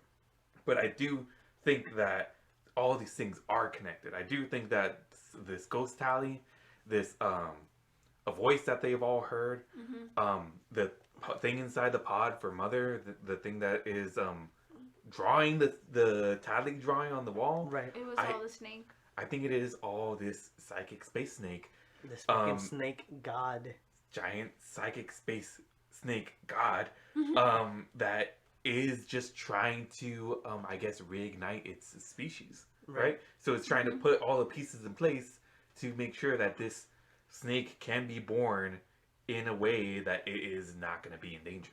But I do think that all these things are connected. I do think that this ghost Tali, this a voice that they've all heard, the thing inside the pod for Mother, the thing that is drawing the Tali drawing on the wall. Right. It was all the snake. I think it is all this psychic space snake. This fucking snake god. Giant psychic space snake god that is just trying to, I guess, reignite its species, right? So it's trying to put all the pieces in place to make sure that this snake can be born in a way that it is not going to be in danger.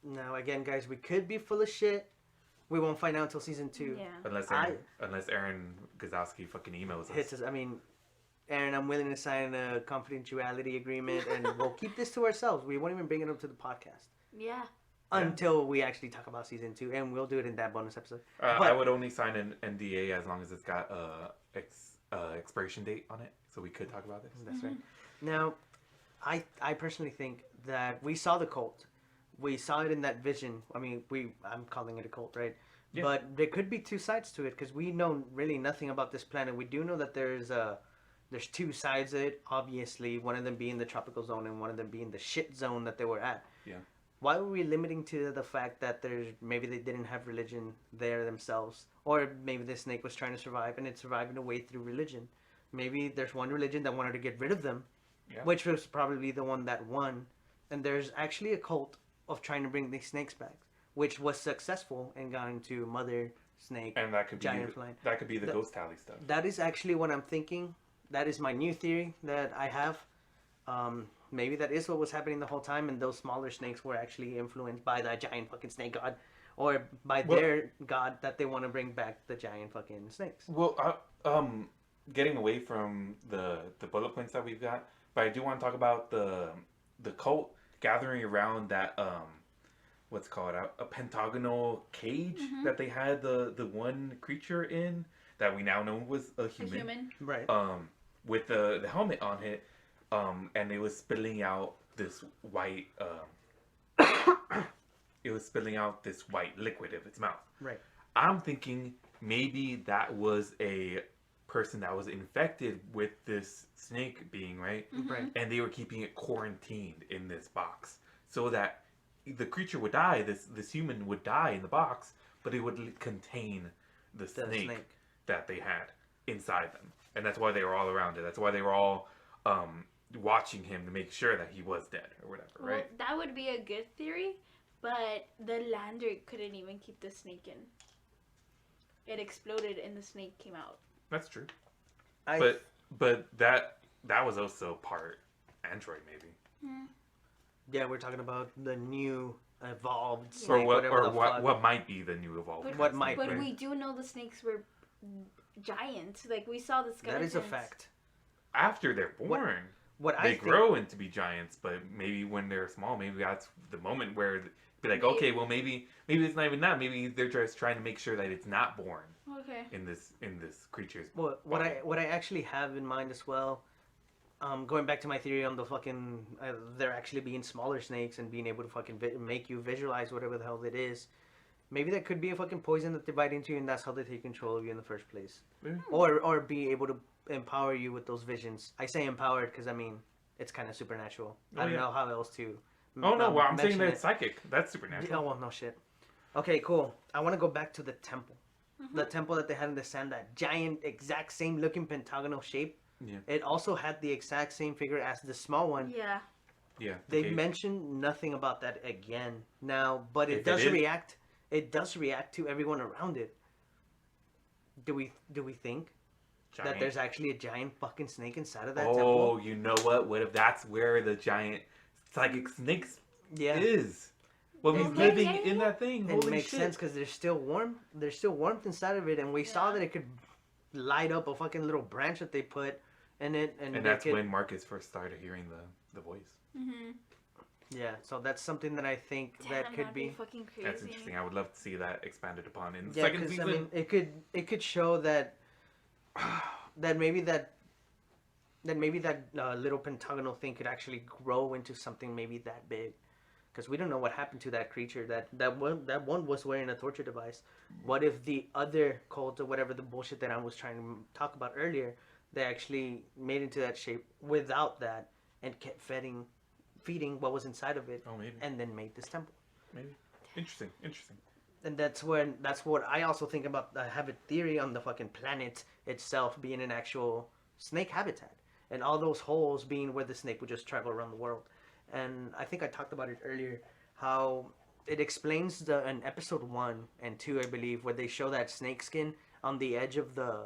Now, again, guys, we could be full of shit. We won't find out until season 2. Yeah. Unless Aaron Gazowski fucking emails us. Hits us. I mean, Aaron, I'm willing to sign a confidentiality agreement, and we'll keep this to ourselves. We won't even bring it up to the podcast. Yeah. Until we actually talk about season 2, and we'll do it in that bonus episode. I would only sign an NDA as long as it's got a expiration date on it, so we could talk about this. That's right. Now, I personally think that we saw the cult. We saw it in that vision. I mean, I'm calling it a cult, right? Yeah. But there could be two sides to it because we know really nothing about this planet. We do know that there's two sides of it. Obviously, one of them being the tropical zone and one of them being the shit zone that they were at. Yeah. Why were we limiting to the fact that maybe they didn't have religion there themselves, or maybe the snake was trying to survive and it survived in a way through religion? Maybe there's one religion that wanted to get rid of them, which was probably the one that won, and there's actually a cult of trying to bring these snakes back, which was successful and got into Mother Snake, and that could giant flying. That could be the ghost Tali stuff. That is actually what I'm thinking. That is my new theory that I have. Maybe that is what was happening the whole time, and those smaller snakes were actually influenced by that giant fucking snake god. or by Well- their god that they want to bring back the giant fucking snakes. Well, getting away from the bullet points that we've got, but I do want to talk about the cult gathering around that what's called a pentagonal cage that they had the one creature in that we now know was a A human. human. Right. With the helmet on it, and it was spilling out this white it was spilling out this white liquid of its mouth. Right. I'm thinking maybe that was a person that was infected with this snake being, right? Right. And they were keeping it quarantined in this box so that the creature would die, this human would die in the box, but it would contain the snake that they had inside them. And that's why they were all around it. That's why they were all watching him to make sure that he was dead or whatever, Well, right? that would be a good theory, but the lander couldn't even keep the snake in. It exploded and the snake came out. That's true. I But that was also part android, maybe. yeah, we're talking about the new evolved Yeah. snake, Or what whatever the fuck. what might be the new evolved. But, What snake, might but be. right? we do know the snakes were giant. Like, we saw the That skeletons. is a fact. After they're born, What I they think, grow into be giants, but maybe when they're small, maybe that's the moment where be like, Maybe. okay, well maybe it's not even that. Maybe they're just trying to make sure that it's not born Okay. in this creature's. what I actually have in mind as well, going back to my theory on the fucking there actually being smaller snakes and being able to fucking make you visualize whatever the hell it is. Maybe that could be a fucking poison that they bite into, and that's how they take control of you in the first place. Maybe. Or be able to empower you with those visions. I say empowered because I mean it's kind of supernatural. Oh, I don't yeah. know how else to. Oh no, well I'm saying mention that it. it's psychic. That's Oh supernatural. well, no shit. Okay, cool. I want to go back to the temple. The temple that they had in the sand, that giant, exact same looking pentagonal shape. Yeah. It also had the exact same figure as the small one. Yeah. Yeah. They okay. mentioned nothing about that again now, but If it it does is- react. It does react to everyone around it. Do we think that Giant. there's actually a giant fucking snake inside of that Oh, temple? you know what? What if that's where the giant psychic snakes Yeah. is? Well, he's Okay, living yeah, in yeah. that thing. It Holy makes shit. sense because there's still warm. There's still warmth inside of it, and we saw Yeah. that it could light up a fucking little branch that they put in it, And they that's could, when Marcus first started hearing the voice. Mm-hmm. yeah. So that's something that I think Damn, that could that'd be. fucking crazy. That's interesting. I would love to see that expanded upon in the Yeah, second because season. I mean, it could show that that maybe that little pentagonal thing could actually grow into something maybe that big. Because we don't know what happened to that creature. That one was wearing a torture device. What if the other cult or whatever the bullshit that I was trying to talk about earlier, they actually made into that shape without that and kept feeding what was inside of it, Oh, maybe. and then made this temple. Maybe. Interesting. Interesting. And that's what I also think about. I have a theory on the fucking planet itself being an actual snake habitat, and all those holes being where the snake would just travel around the world. And I think I talked about it earlier, how it explains in episode 1 and 2, I believe, where they show that snake skin on the edge of the.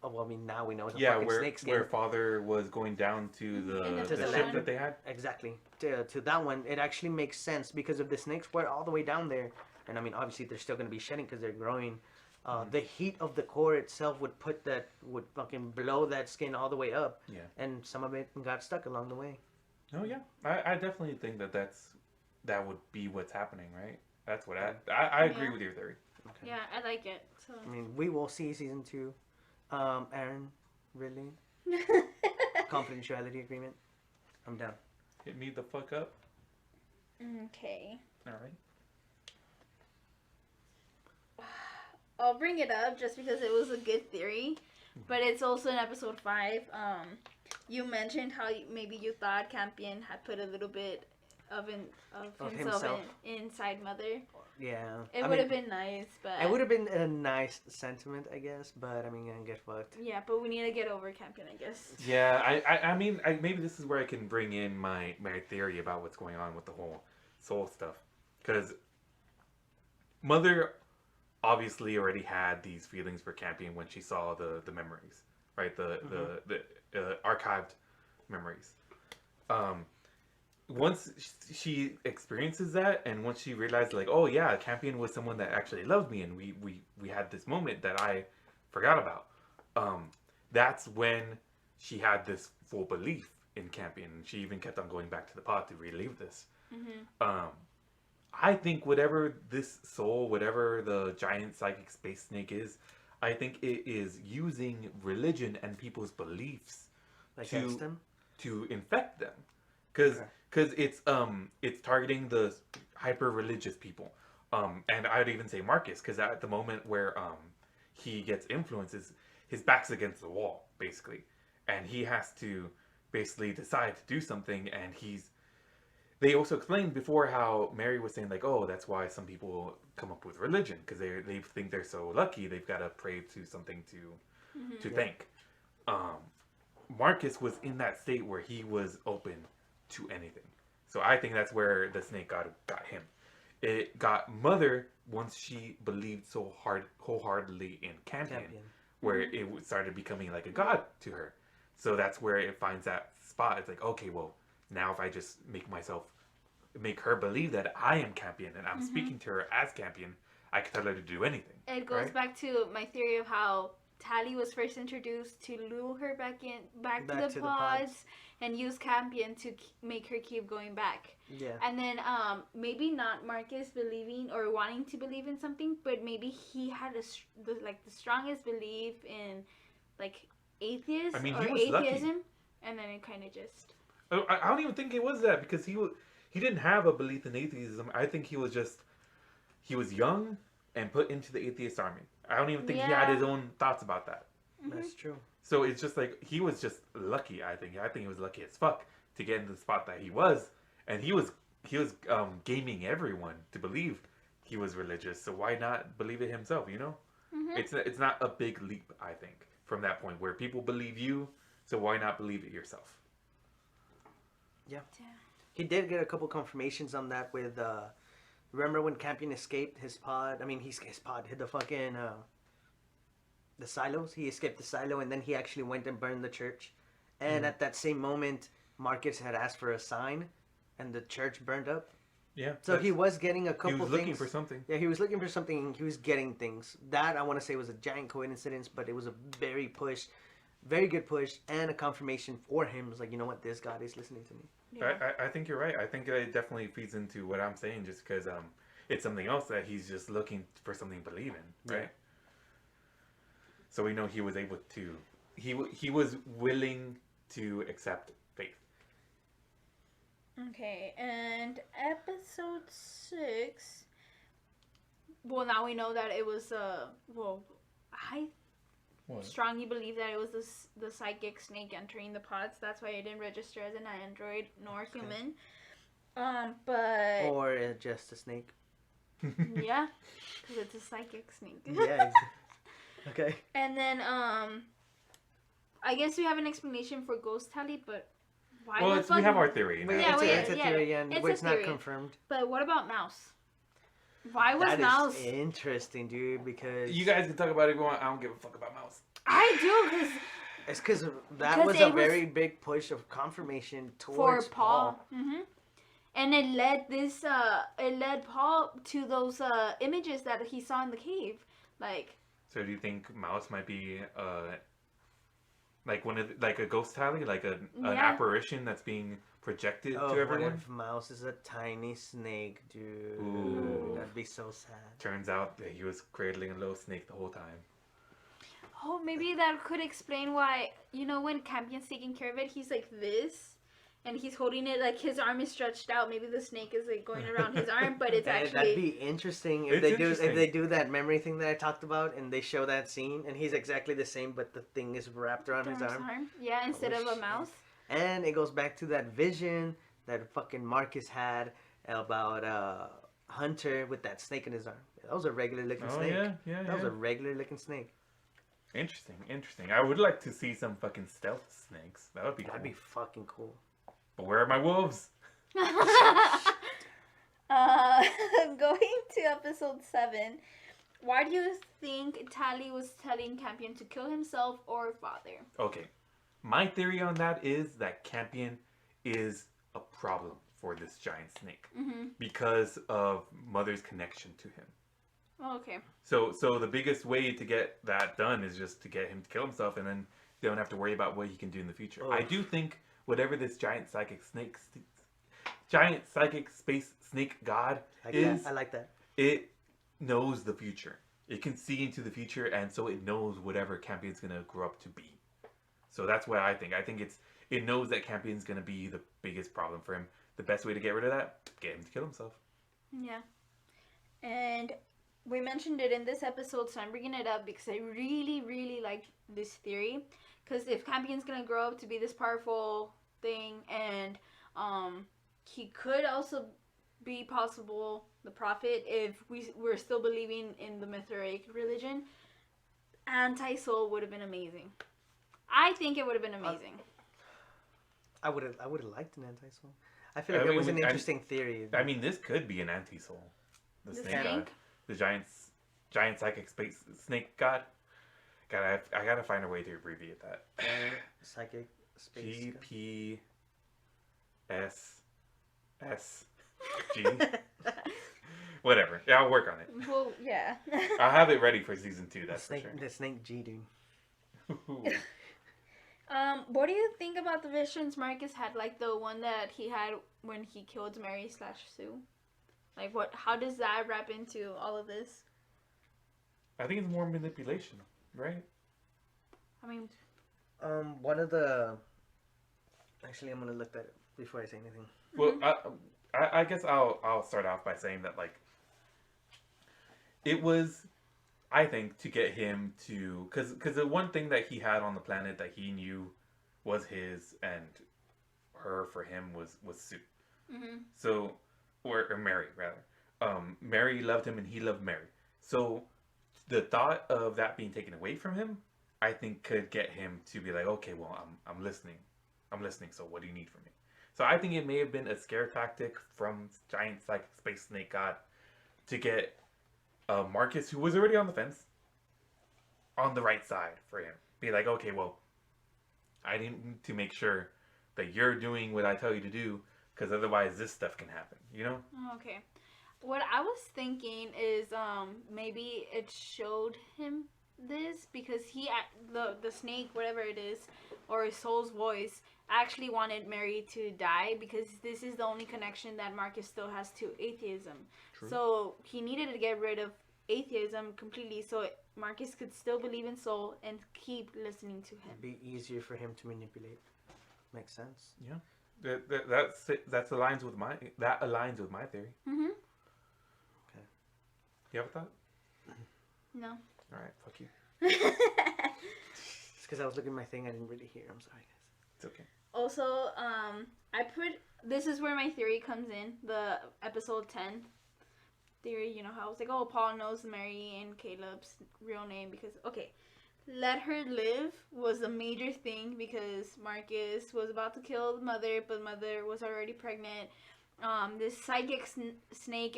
Oh, well, I mean, now we know it's a Yeah, fucking where snake skin. where father was going down to the To the ship land. that they had. Exactly. To that one, it actually makes sense because if the snakes were all the way down there, and I mean, obviously they're still going to be shedding because they're growing. The heat of the core itself would fucking blow that skin all the way up, Yeah. and some of it got stuck along the way. Oh yeah, I definitely think that would be what's happening, right? That's what I agree Yeah. with your theory. Okay. Yeah, I like it. So. I mean, we will see season 2. Aaron, really? Confidentiality agreement. I'm down. Hit me the fuck up. Okay. All right. I'll bring it up just because it was a good theory, but it's also in episode 5. You mentioned how maybe you thought Campion had put a little bit of himself himself. inside Mother. Yeah. It I would have mean, been nice, but It would have been a nice sentiment, I guess, but I mean, gonna get fucked. yeah, but we need to get over Campion, I guess. Yeah, I mean, maybe this is where I can bring in my theory about what's going on with the whole soul stuff, because Mother obviously already had these feelings for Campion when she saw the memories, right? The archived memories. once she experiences that, and once she realized, like, oh yeah, Campion was someone that actually loved me, and we had this moment that I forgot about. That's when she had this full belief in Campion, and she even kept on going back to the pod to relive this. I think whatever this soul, whatever the giant psychic space snake is, I think it is using religion and people's beliefs Against them? to infect them, because it's targeting the hyper religious people, and I'd even say Marcus, because at the moment where he gets influences, his back's against the wall basically, and he has to basically decide to do something, and they also explained before how Mary was saying, like, oh, that's why some people come up with religion, because they think they're so lucky they've got to pray to something to thank. Marcus was in that state where he was open to anything. So I think that's where the snake got him. It got Mother once she believed so wholeheartedly in Campion, where it started becoming like a god to her. So that's where it finds that spot. It's like, okay, well, now if I just make her believe that I am Campion and I'm speaking to her as Campion, I can tell her to do anything. It goes back to my theory of how Tally was first introduced to lure her back to the pods and use Campion to make her keep going back. Yeah. And then maybe not Marcus believing or wanting to believe in something, but maybe he had the strongest belief in like atheism, I mean, or he was atheism, lucky. And then it kind of just. I don't even think it was that, because he didn't have a belief in atheism. I think he was young and put into the atheist army. I don't even think he had his own thoughts about that. That's true. So it's just like he was just lucky. I think he was lucky as fuck to get into the spot that he was, and he was gaming everyone to believe he was religious. So why not believe it himself? You know, it's not a big leap. I think from that point where people believe you, so why not believe it yourself? Yeah. He did get a couple confirmations on that with remember when Campion escaped his pod? I mean, his pod hit the fucking the silos. He escaped the silo, and then he actually went and burned the church. And at that same moment, Marcus had asked for a sign, and the church burned up. Yeah. So he was getting a couple He was things. looking for something. Yeah, he was looking for something, and he was getting things. That, I want to say, was a giant coincidence, but it was a very good push, and a confirmation for him. It was like, you know what, this God is listening to me. Yeah. I think you're right. I think it definitely feeds into what I'm saying, just because it's something else that he's just looking for something to believe in, right? Yeah. So we know he was able to. He was willing to accept faith. Okay, and episode 6. Well, now we know that it was I What? strongly believe that it was the psychic snake entering the pods. That's why it didn't register as an android nor human. But Or just a snake. yeah, because it's a psychic snake. Yeah. Okay. And then I guess we have an explanation for Ghost Tally, but why? Well, we have our theory. But Now. it's a theory, and it's it's a not theory. confirmed. But what about Mouse? Why was That Mouse? is interesting, dude, because You guys can talk about it if you want. I don't give a fuck about Mouse. I do, because it's because that Because was it a was- very big push of confirmation for towards Paul. And it led Paul to those images that he saw in the cave, like. So do you think Mouse might be like like a ghost tally, like an apparition that's being projected Oh, to what everyone? if Mouse is a tiny snake, dude? Ooh. That'd be so sad. Turns out that he was cradling a little snake the whole time. Oh, maybe that could explain why, when Campion's taking care of it, he's like this, and he's holding it like his arm is stretched out. Maybe the snake is like going around his arm, but it's That'd actually. be interesting if It's they interesting. do that memory thing that I talked about, and they show that scene, and he's exactly the same, but the thing is wrapped around his arm. Yeah, instead of a shit. mouse. And it goes back to that vision that fucking Marcus had about Hunter with that snake in his arm. That was a regular looking Oh snake. yeah. That was a regular looking snake. Interesting. I would like to see some fucking stealth snakes. That would be cool. That'd be fucking cool. But where are my wolves? Going to episode 7. Why do you think Tally was telling Campion to kill himself or father? Okay. My theory on that is that Campion is a problem for this giant snake Mm-hmm. because of Mother's connection to him. Oh, okay. So the biggest way to get that done is just to get him to kill himself, and then they don't have to worry about what he can do in the future. Oh. I do think whatever this giant psychic space snake god is, I like that. it knows the future. It can see into the future, and so it knows whatever Campion's gonna grow up to be. So that's what I think. I think it knows that Campion's gonna be the biggest problem for him. The best way to get rid of that, get him to kill himself. Yeah. And we mentioned it in this episode, so I'm bringing it up because I really, really like this theory. Because if Campion's gonna grow up to be this powerful thing, and he could also be possible the prophet if we're still believing in the Mithridatic religion, Anti-Soul would have been amazing. I think it would have been amazing. I would have liked an anti-soul. I feel like it was an interesting theory. I mean, this could be an anti-soul. The snake god. snake? The giant psychic space snake god. I gotta find a way to abbreviate that. Psychic space. GPSSG. Whatever. Yeah, I'll work on it. Well, yeah. I'll have it ready for season 2. That's snake, for sure. The snake G, dude. What do you think about the visions Marcus had, like the one that he had when he killed Mary/Sue? Like, how does that wrap into all of this? I think it's more manipulation, right? I mean, one of the. Actually, I'm gonna look that before I say anything. Well, I guess I'll start off by saying that, like, it was, I think, to get him to, because the one thing that he had on the planet that he knew was his, and her for him was Sue. mm-hmm. So, or Mary rather. Mary loved him and he loved Mary. So the thought of that being taken away from him, I think, could get him to be like, okay, well, I'm listening. So what do you need from me? So I think it may have been a scare tactic from giant psychic space snake god to get Marcus, who was already on the fence, on the right side for him. Be like, okay, well, I need to make sure that you're doing what I tell you to do, because otherwise this stuff can happen, you know? Okay. What I was thinking is maybe it showed him this because the snake, whatever it is, or his soul's voice, actually wanted Mary to die because this is the only connection that Marcus still has to atheism. True. So he needed to get rid of atheism completely so Marcus could still believe in soul and keep listening to him. It'd be easier for him to manipulate. Makes sense. Yeah. That aligns with my theory. Mm-hmm. Okay. You have a thought? No. All right, fuck you. It's because I was looking at my thing. I didn't really hear. I'm sorry, guys. It's okay. Also, this is where my theory comes in, the episode 10 theory, you know, how I was like, oh, Paul knows Mary and Caleb's real name because, okay, let her live was a major thing because Marcus was about to kill the mother, but mother was already pregnant. This psychic snake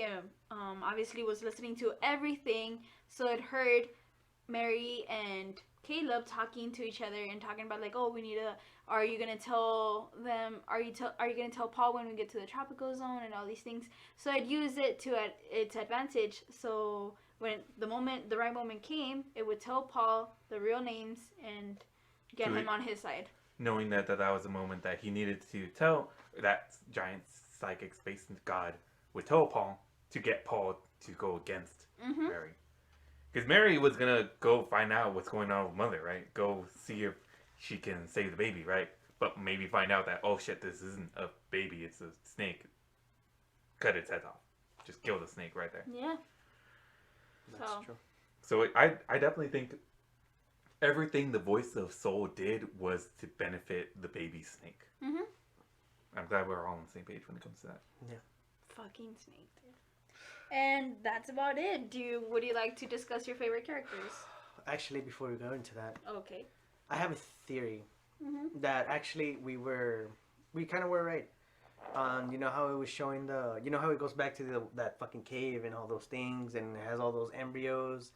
obviously was listening to everything, so it heard Mary and Caleb talking to each other and talking about like, oh, are you gonna tell them? Are you gonna tell Paul when we get to the tropical zone and all these things? So I'd use it to its advantage. So when the right moment came, it would tell Paul the real names and get him on his side. Knowing that was a moment that he needed to tell that giant psychic space god would tell Paul to get Paul to go against Mary. Because Mary was going to go find out what's going on with Mother, right? Go see if she can save the baby, right? But maybe find out that, oh shit, this isn't a baby, it's a snake. Cut its head off. Just kill the snake right there. Yeah. That's So. true. So I definitely think everything the voice of Soul did was to benefit the baby snake. Mm-hmm. I'm glad we're all on the same page when it comes to that. Yeah. Fucking snake, dude. And that's about it. Would you like to discuss your favorite characters? Actually, before we go into that, Okay. I have a theory Mm-hmm. that actually we kind of were right. You know how it was showing how it goes back to that fucking cave and all those things and it has all those embryos.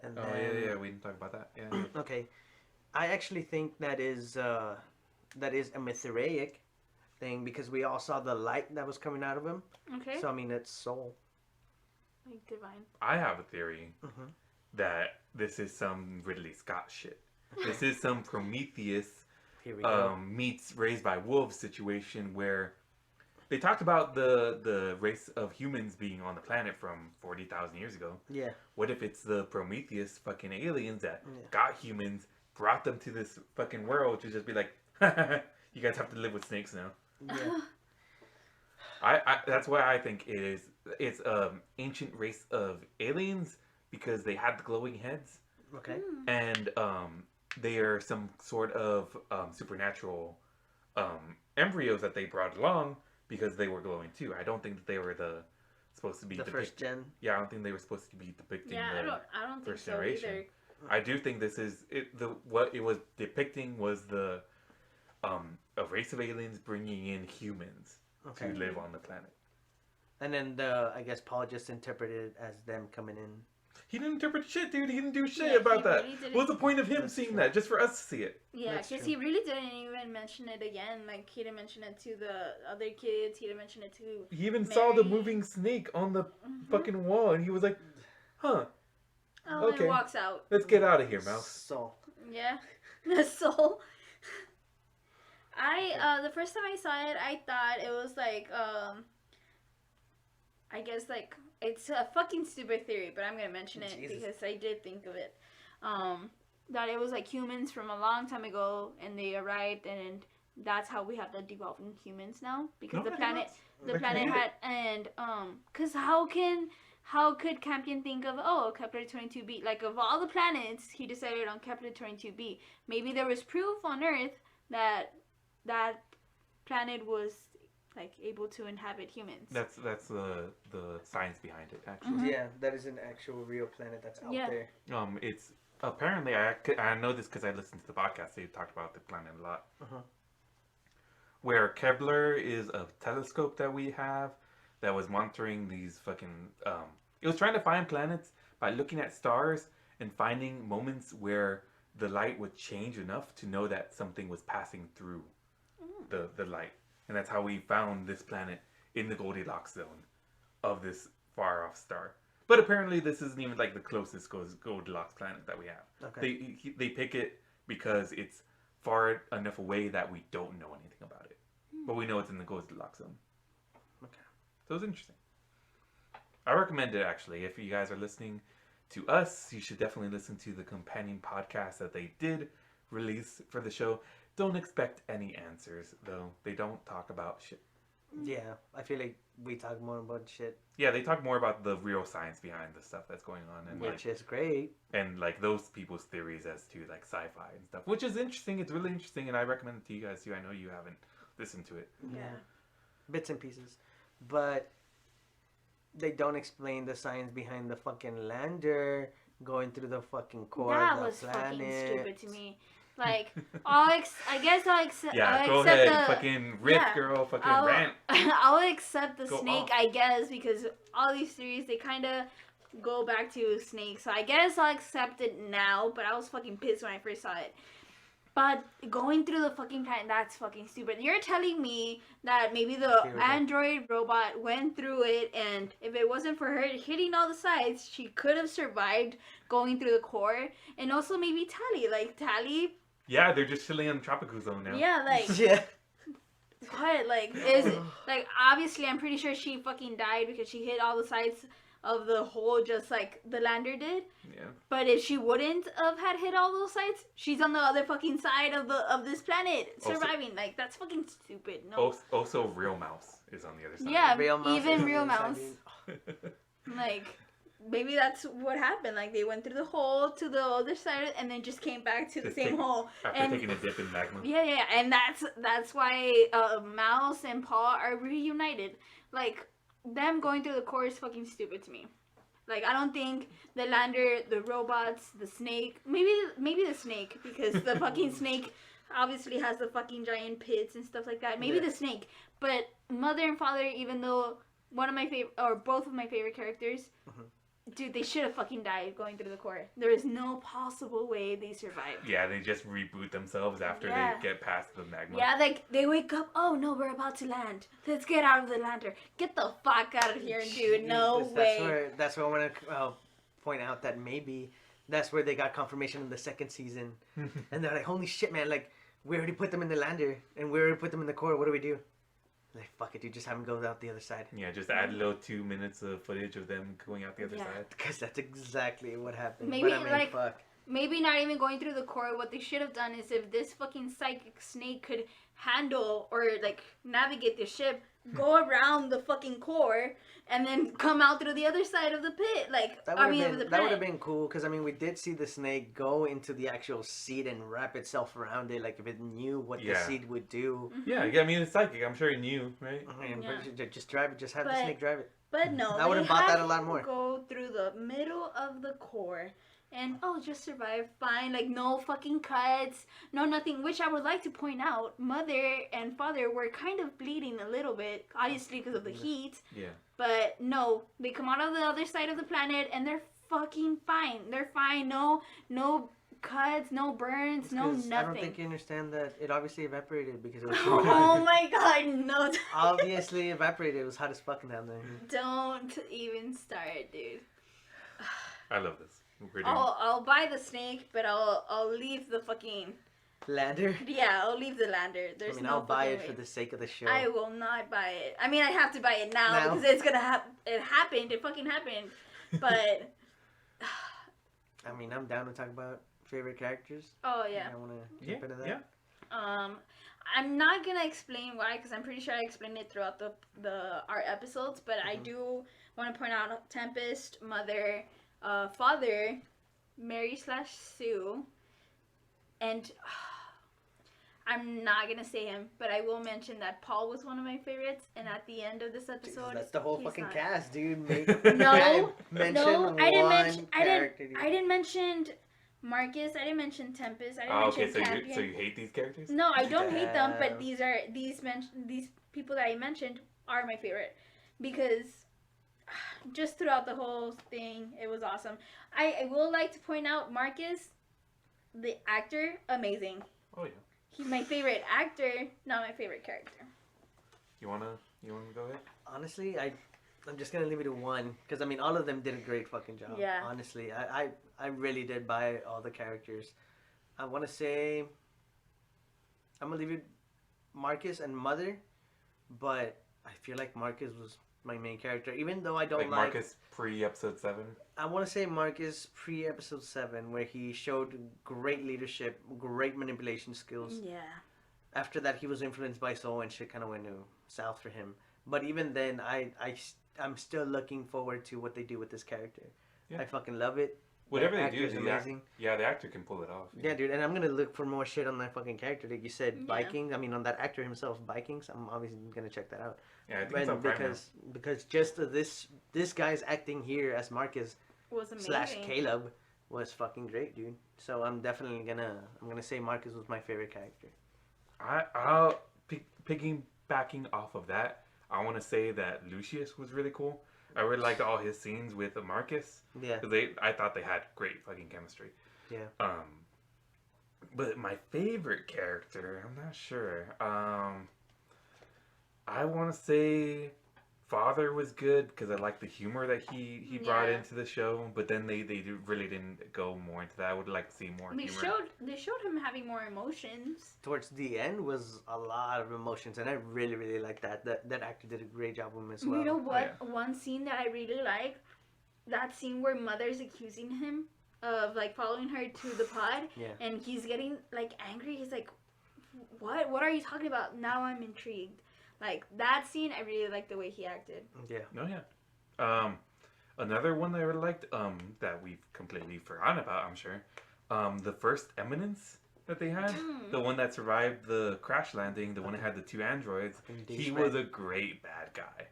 And Oh, then, yeah, we didn't talk about that. Yeah. Okay, I actually think that is a Mithridatic thing because we all saw the light that was coming out of him. Okay. So I mean, it's soul. Like divine. I have a theory Mm-hmm. that this is some Ridley Scott shit. This is some Prometheus Here we go. meets Raised by Wolves situation where they talked about the race of humans being on the planet from 40,000 years ago. Yeah. What if it's the Prometheus fucking aliens that Yeah. got humans, brought them to this fucking world to just be like, you guys have to live with snakes now. Yeah. I that's why I think it is. It's ancient race of aliens because they had the glowing heads, Okay. and they are some sort of supernatural embryos that they brought along because they were glowing too. I don't think that they were supposed to be The first gen. Yeah, I don't think they were supposed to be depicting Yeah, the I don't think first so generation. either. I do think this is it. What it was depicting was a race of aliens bringing in humans Okay. to live on the planet. And then I guess Paul just interpreted it as them coming in. He didn't interpret shit, dude. He didn't do shit Yeah, about he that. really didn't. What's the point of him That's seeing true. that? Just for us to see it. Yeah, That's because true. he really didn't even mention it again. Like, he didn't mention it to the other kids. He didn't mention it to... He even saw the Mary. moving snake on the Mhm. fucking wall, and he was like, "Huh, Oh, okay. and walks out. let's get out of here, mouse." So. Yeah. The soul. The first time I saw it, I thought it was like, I guess like, it's a fucking stupid theory, but I'm gonna mention it Jesus. because I did think of it. That it was like humans from a long time ago, and they arrived, and that's how we have the devolving humans now, because the planet Recommend had, and cause how could Campion think of, oh, Kepler 22b, like of all the planets he decided on Kepler 22b? Maybe there was proof on Earth that that planet was like able to inhabit humans. That's the science behind it, actually. Mhm. Yeah, that is an actual real planet that's out Yeah. there. It's apparently I know this because I listened to the podcast. They talked about the planet a lot. Uh-huh. Where Kepler is a telescope that we have that was monitoring these fucking. It was trying to find planets by looking at stars and finding moments where the light would change enough to know that something was passing through the light, and that's how we found this planet in the Goldilocks zone of this far off star. But apparently, this isn't even like the closest Goldilocks planet that we have. Okay. They pick it because it's far enough away that we don't know anything about it, but we know it's in the Goldilocks zone. Okay. So it's interesting. I recommend it actually. If you guys are listening to us, you should definitely listen to the companion podcast that they did release for the show. Don't expect any answers though. They don't talk about shit. Yeah, I feel like we talk more about shit, Yeah, they talk more about the real science behind the stuff that's going on, and which is great. like those people's theories as to like sci-fi and stuff, which is interesting. It's really interesting, and I recommend it to you guys too. I know you haven't listened to it. Yeah. Bits and pieces, but they don't explain the science behind the fucking lander going through the fucking core That of the was planet. fucking stupid to me. Like, I guess I'll accept. Yeah, I'll go accept ahead, the, fucking riff, yeah, girl, fucking I'll, rant. I'll accept the Go snake, off. I guess, because all these theories, they kind of go back to snakes. So I guess I'll accept it now, but I was fucking pissed when I first saw it. But going through the fucking planet, that's fucking stupid. You're telling me that maybe the Here we go. android robot went through it, and if it wasn't for her hitting all the sides, she could have survived going through the core. And also maybe Tally. Like, Tally, Yeah, they're just chilling in the tropical zone now. yeah, like... Yeah. What? Like, is it, like, obviously, I'm pretty sure she fucking died because she hit all the sides of the hole just like the lander did. Yeah. But if she wouldn't have had hit all those sides, she's on the other fucking side of this planet Also- surviving. Like, that's fucking stupid. No. Also, real mouse is on the other side. Yeah, Real mouse even is real on the mouse. side. Like, maybe that's what happened. Like, they went through the hole to the other side and then just came back to the Just same take- hole. After And- taking a dip in magma. Yeah, and that's why Mouse and Paul are reunited. Like, them going through the core is fucking stupid to me. Like, I don't think the lander, the robots, the snake, maybe the snake, because the fucking snake obviously has the fucking giant pits and stuff like that. Maybe Yeah. the snake, but mother and father, even though one of my favorite or both of my favorite characters, Mhm. dude, they should have fucking died going through the core. There is no possible way they survived. Yeah, they just reboot themselves after Yeah. they get past the magma. Yeah, like, they wake up, oh no, we're about to land. Let's get out of the lander. Get the fuck out of here, dude. No way. That's where I want to point out that maybe that's where they got confirmation in the second season. And they're like, holy shit, man, like, we already put them in the lander, and we already put them in the core. What do we do? Like, fuck it, dude, just have them go out the other side. Yeah, just add a little 2 minutes of footage of them going out the other side. Because that's exactly what happened. Maybe, but I mean, like, fuck. Maybe not even going through the core. What they should have done is if this fucking psychic snake could handle or, like, navigate the ship, go around the fucking core, and then come out through the other side of the pit. Like, That would have been cool, because, I mean, we did see the snake go into the actual seed and wrap itself around it, like, if it knew what the seed would do. Yeah, I mean, it's psychic. I'm sure it knew, right? I mean, just drive it. Just have the snake drive it. But no, I would have bought that a lot more. Go through the middle of the core, and just survive fine. Like, no fucking cuts, no nothing. Which I would like to point out, mother and father were kind of bleeding a little bit, obviously because of the heat. Yeah. But no, they come out of the other side of the planet, and they're fucking fine. They're fine. No cuts, no burns, no nothing. I don't think you understand that it obviously evaporated because it was Oh my god, no. Obviously evaporated. It was hot as fucking down there. Don't even start, dude. I love this. I'll buy the snake, but I'll leave the fucking lander. Yeah, I'll leave the lander. There's I'll buy it for the sake of the show. I will not buy it. I mean, I have to buy it now because it's gonna happen. It happened. It fucking happened. But I mean, I'm down to talk about favorite characters. Oh yeah. I want to jump into that. Yeah. I'm not gonna explain why because I'm pretty sure I explained it throughout our episodes. But I do want to point out Tempest, Mother, Father, Mary/Sue, and I'm not gonna say him, but I will mention that Paul was one of my favorites. And at the end of this episode, Jesus, that's the whole fucking cast, dude. No, character, I didn't mention Marcus. I didn't mention Tempest. I didn't mention Campion. So you hate these characters? No, I don't hate them, but these people that I mentioned are my favorite because just throughout the whole thing, it was awesome. I will like to point out Marcus, the actor, amazing. Oh yeah. He's my favorite actor, not my favorite character. You wanna go ahead? Honestly, I'm just gonna leave it to one because I mean all of them did a great fucking job. Yeah. Honestly, I really did buy all the characters. I want to say I'm gonna leave it Marcus and Mother, but I feel like Marcus was my main character, even though I don't like Marcus pre-episode 7. I want to say Marcus pre-episode 7, where he showed great leadership, great manipulation skills. Yeah. After that, he was influenced by Soul, and shit kind of went south for him. But even then, I'm still looking forward to what they do with this character. Yeah. I fucking love it. Whatever they do is amazing. The actor can pull it off. Yeah, dude, and I'm gonna look for more shit on that fucking character. Like you said, Vikings. I mean, on that actor himself, Vikings. I'm obviously gonna check that out. Yeah, I think it's on Prime because just this guy's acting here as Marcus was amazing. / Caleb was fucking great, dude. So I'm definitely gonna say Marcus was my favorite character. I'll piggybacking off of that. I want to say that Lucius was really cool. I really liked all his scenes with Marcus. Yeah. Because I thought they had great fucking chemistry. Yeah. But my favorite character, I'm not sure. I want to say Father was good because I like the humor that he brought into the show. But then they really didn't go more into that. I would like to see more humor. They showed him having more emotions. Towards the end was a lot of emotions, and I really, really like that. That actor did a great job with him as well. You know what? Oh, yeah. One scene that I really like, that scene where Mother's accusing him of like following her to the pod, and he's getting like angry. He's like, "What? What are you talking about?" Now I'm intrigued. Like that scene, I really liked the way he acted. Yeah. Oh yeah. Another one that I really liked, that we've completely forgotten about, I'm sure. The first Eminence that they had, the one that survived the crash landing, the one that had the 2 androids. He was a great bad guy.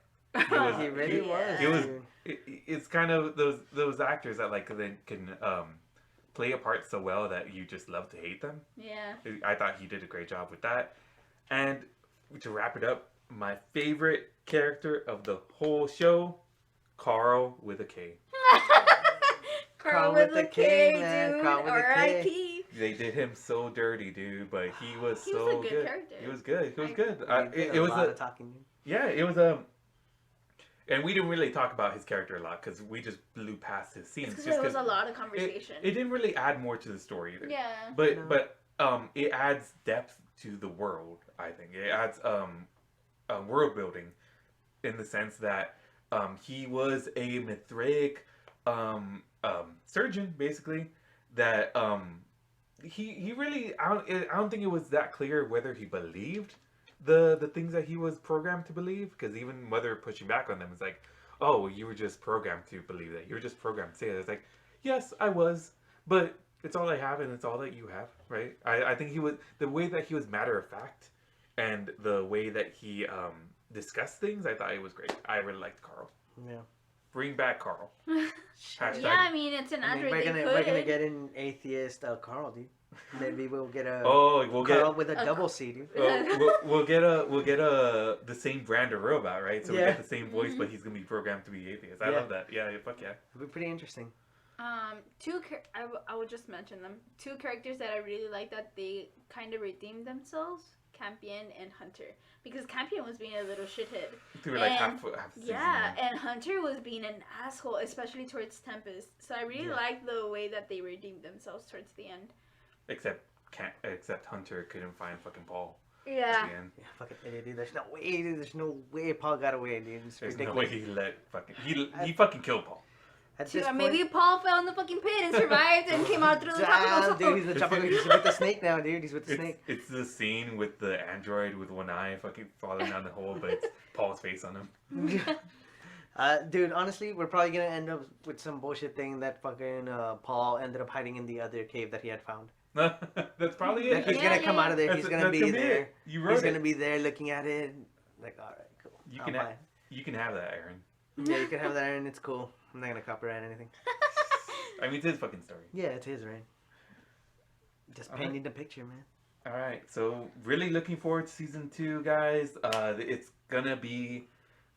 He really was. He was. It's kind of those actors that like they can play a part so well that you just love to hate them. Yeah. I thought he did a great job with that. And to wrap it up, my favorite character of the whole show, Carl with a K. Carl with a K, man. dude. Carl with a K. R.I.P. They did him so dirty, dude, but he was He was so a good character. He was good. He was I- good. He did It a was lot of talking. yeah, it was and we didn't really talk about his character a lot because we just blew past his scenes. It's because just there was a 'cause lot of conversation. it didn't really add more to the story either. Yeah. But No. but it adds depth to the world. I think it adds world building in the sense that he was a Mithraic surgeon basically that he really I don't think it was that clear whether he believed the things that he was programmed to believe, because even Mother pushing back on them is like, oh, you were just programmed to believe that, you were just programmed to say that. It's like, yes, I was, but it's all I have and it's all that you have, right? I think he was, the way that he was matter of fact and the way that he discussed things, I thought it was great. I really liked Carl. Yeah. Bring back Carl. Hashtag- Yeah, I mean, it's an android. we're They gonna could. get an atheist Carl, dude. Maybe we'll get a we'll Carl get with a a- double C, dude. we'll get the same brand of robot, right? So we Yeah. get the same voice, but he's gonna be programmed to be atheist. I Yeah. love that. Yeah, fuck yeah. It'll be pretty interesting. I will just mention them. Two characters that I really like that they kind of redeemed themselves: Campion and Hunter. Because Campion was being a little shithead. Through like And- half season. Yeah, and Hunter was being an asshole, especially towards Tempest. So I really Yeah. like the way that they redeemed themselves towards the end. Except Hunter couldn't find fucking Paul Yeah. at the end. Yeah, fucking idiot, dude. There's no way, dude. There's no way Paul got away, dude. It's There's ridiculous. no way he let fucking he fucking killed Paul. At this point, Maybe Paul fell in the fucking pit and survived and came out through the damn, top dude, he's the chopper. He's with the snake now, dude. He's with the It's, snake. it's the scene with the android with one eye fucking falling down the hole, but it's Paul's face on him. Dude, honestly, we're probably gonna end up with some bullshit thing that fucking Paul ended up hiding in the other cave that he had found. That's probably That it. he's Yeah, gonna come yeah. out of there. That's- He's gonna that's be gonna be there. it. You wrote He's it. gonna be there looking at it. Like, all right, cool. You I'm can fine. you can have that, Aaron. Yeah, you can have that, and it's cool. I'm not gonna copyright anything. I mean, it's his fucking story. Yeah, it's his, right? Just Alright. painting the picture, man. All right, so really looking forward to season 2, guys. It's gonna be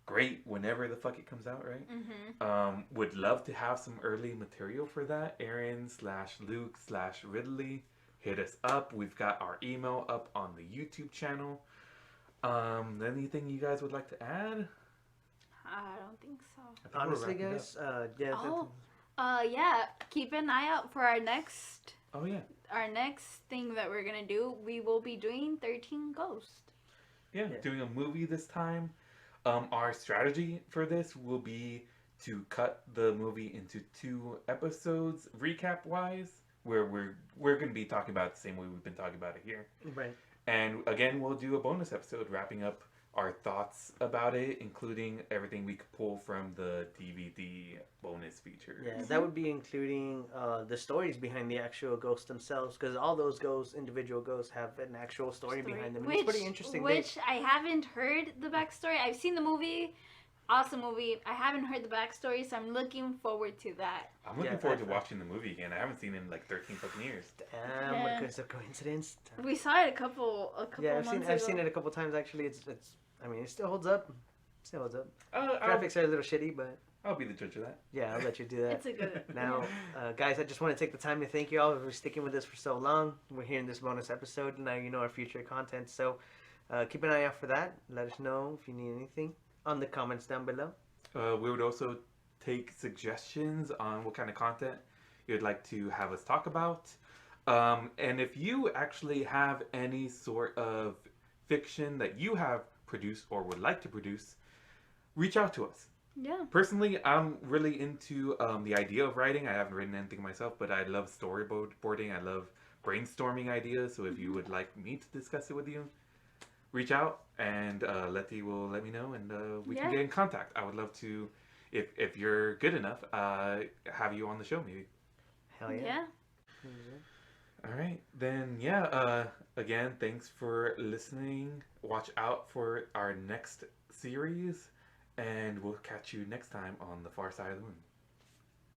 great whenever the fuck it comes out, right? Mm-hmm. Would love to have some early material for that. Aaron/Luke/Ridley, hit us up. We've got our email up on the YouTube channel. Anything you guys would like to add? I don't think so. I think we're Honestly, wrapping guys, yeah. Yeah. Keep an eye out for our next up. Oh yeah, thing that we're gonna do. We will be doing 13 Ghosts. yeah. Doing a movie this time. Our strategy for this will be to cut the movie into 2 episodes, recap wise, where we're going to be talking about it the same way we've been talking about it here. Right. And again, we'll do a bonus episode wrapping up our thoughts about it, including everything we could pull from the DVD bonus feature. Yeah, that would be including the stories behind the actual ghosts themselves, because all those ghosts, individual ghosts, have an actual story behind them. And it's pretty interesting. Which I haven't heard the backstory. I've seen the movie. Awesome movie. I haven't heard the backstory, so I'm looking forward to that. I'm looking Yeah, forward to I- watching the movie again. I haven't seen it in like 13 fucking years. Damn, Yeah. what is a coincidence? We saw it a couple Yeah, I've months seen ago. it a couple times actually. It's I mean, it still holds up. Still holds up. I'll Graphics are a little shitty, but be the judge of that. yeah, I'll let you do that. It's a good. Now, guys, I just want to take the time to thank you all for sticking with us for so long. We're here in this bonus episode. Now you know our future content, so keep an eye out for that. Let us know if you need anything on the comments down below. We would also take suggestions on what kind of content you'd like to have us talk about. And if you actually have any sort of fiction that you have produced or would like to produce, reach out to us. Yeah. Personally, I'm really into the idea of writing. I haven't written anything myself, but I love storyboarding. I love brainstorming ideas. So if you would like me to discuss it with you, reach out, and Lety will let me know, and we can Yeah. get in contact. I would love to, if you're good enough, have you on the show maybe. Hell yeah. Yeah. All right, then yeah. Again, thanks for listening. Watch out for our next series, and we'll catch you next time on The Far Side of the Moon.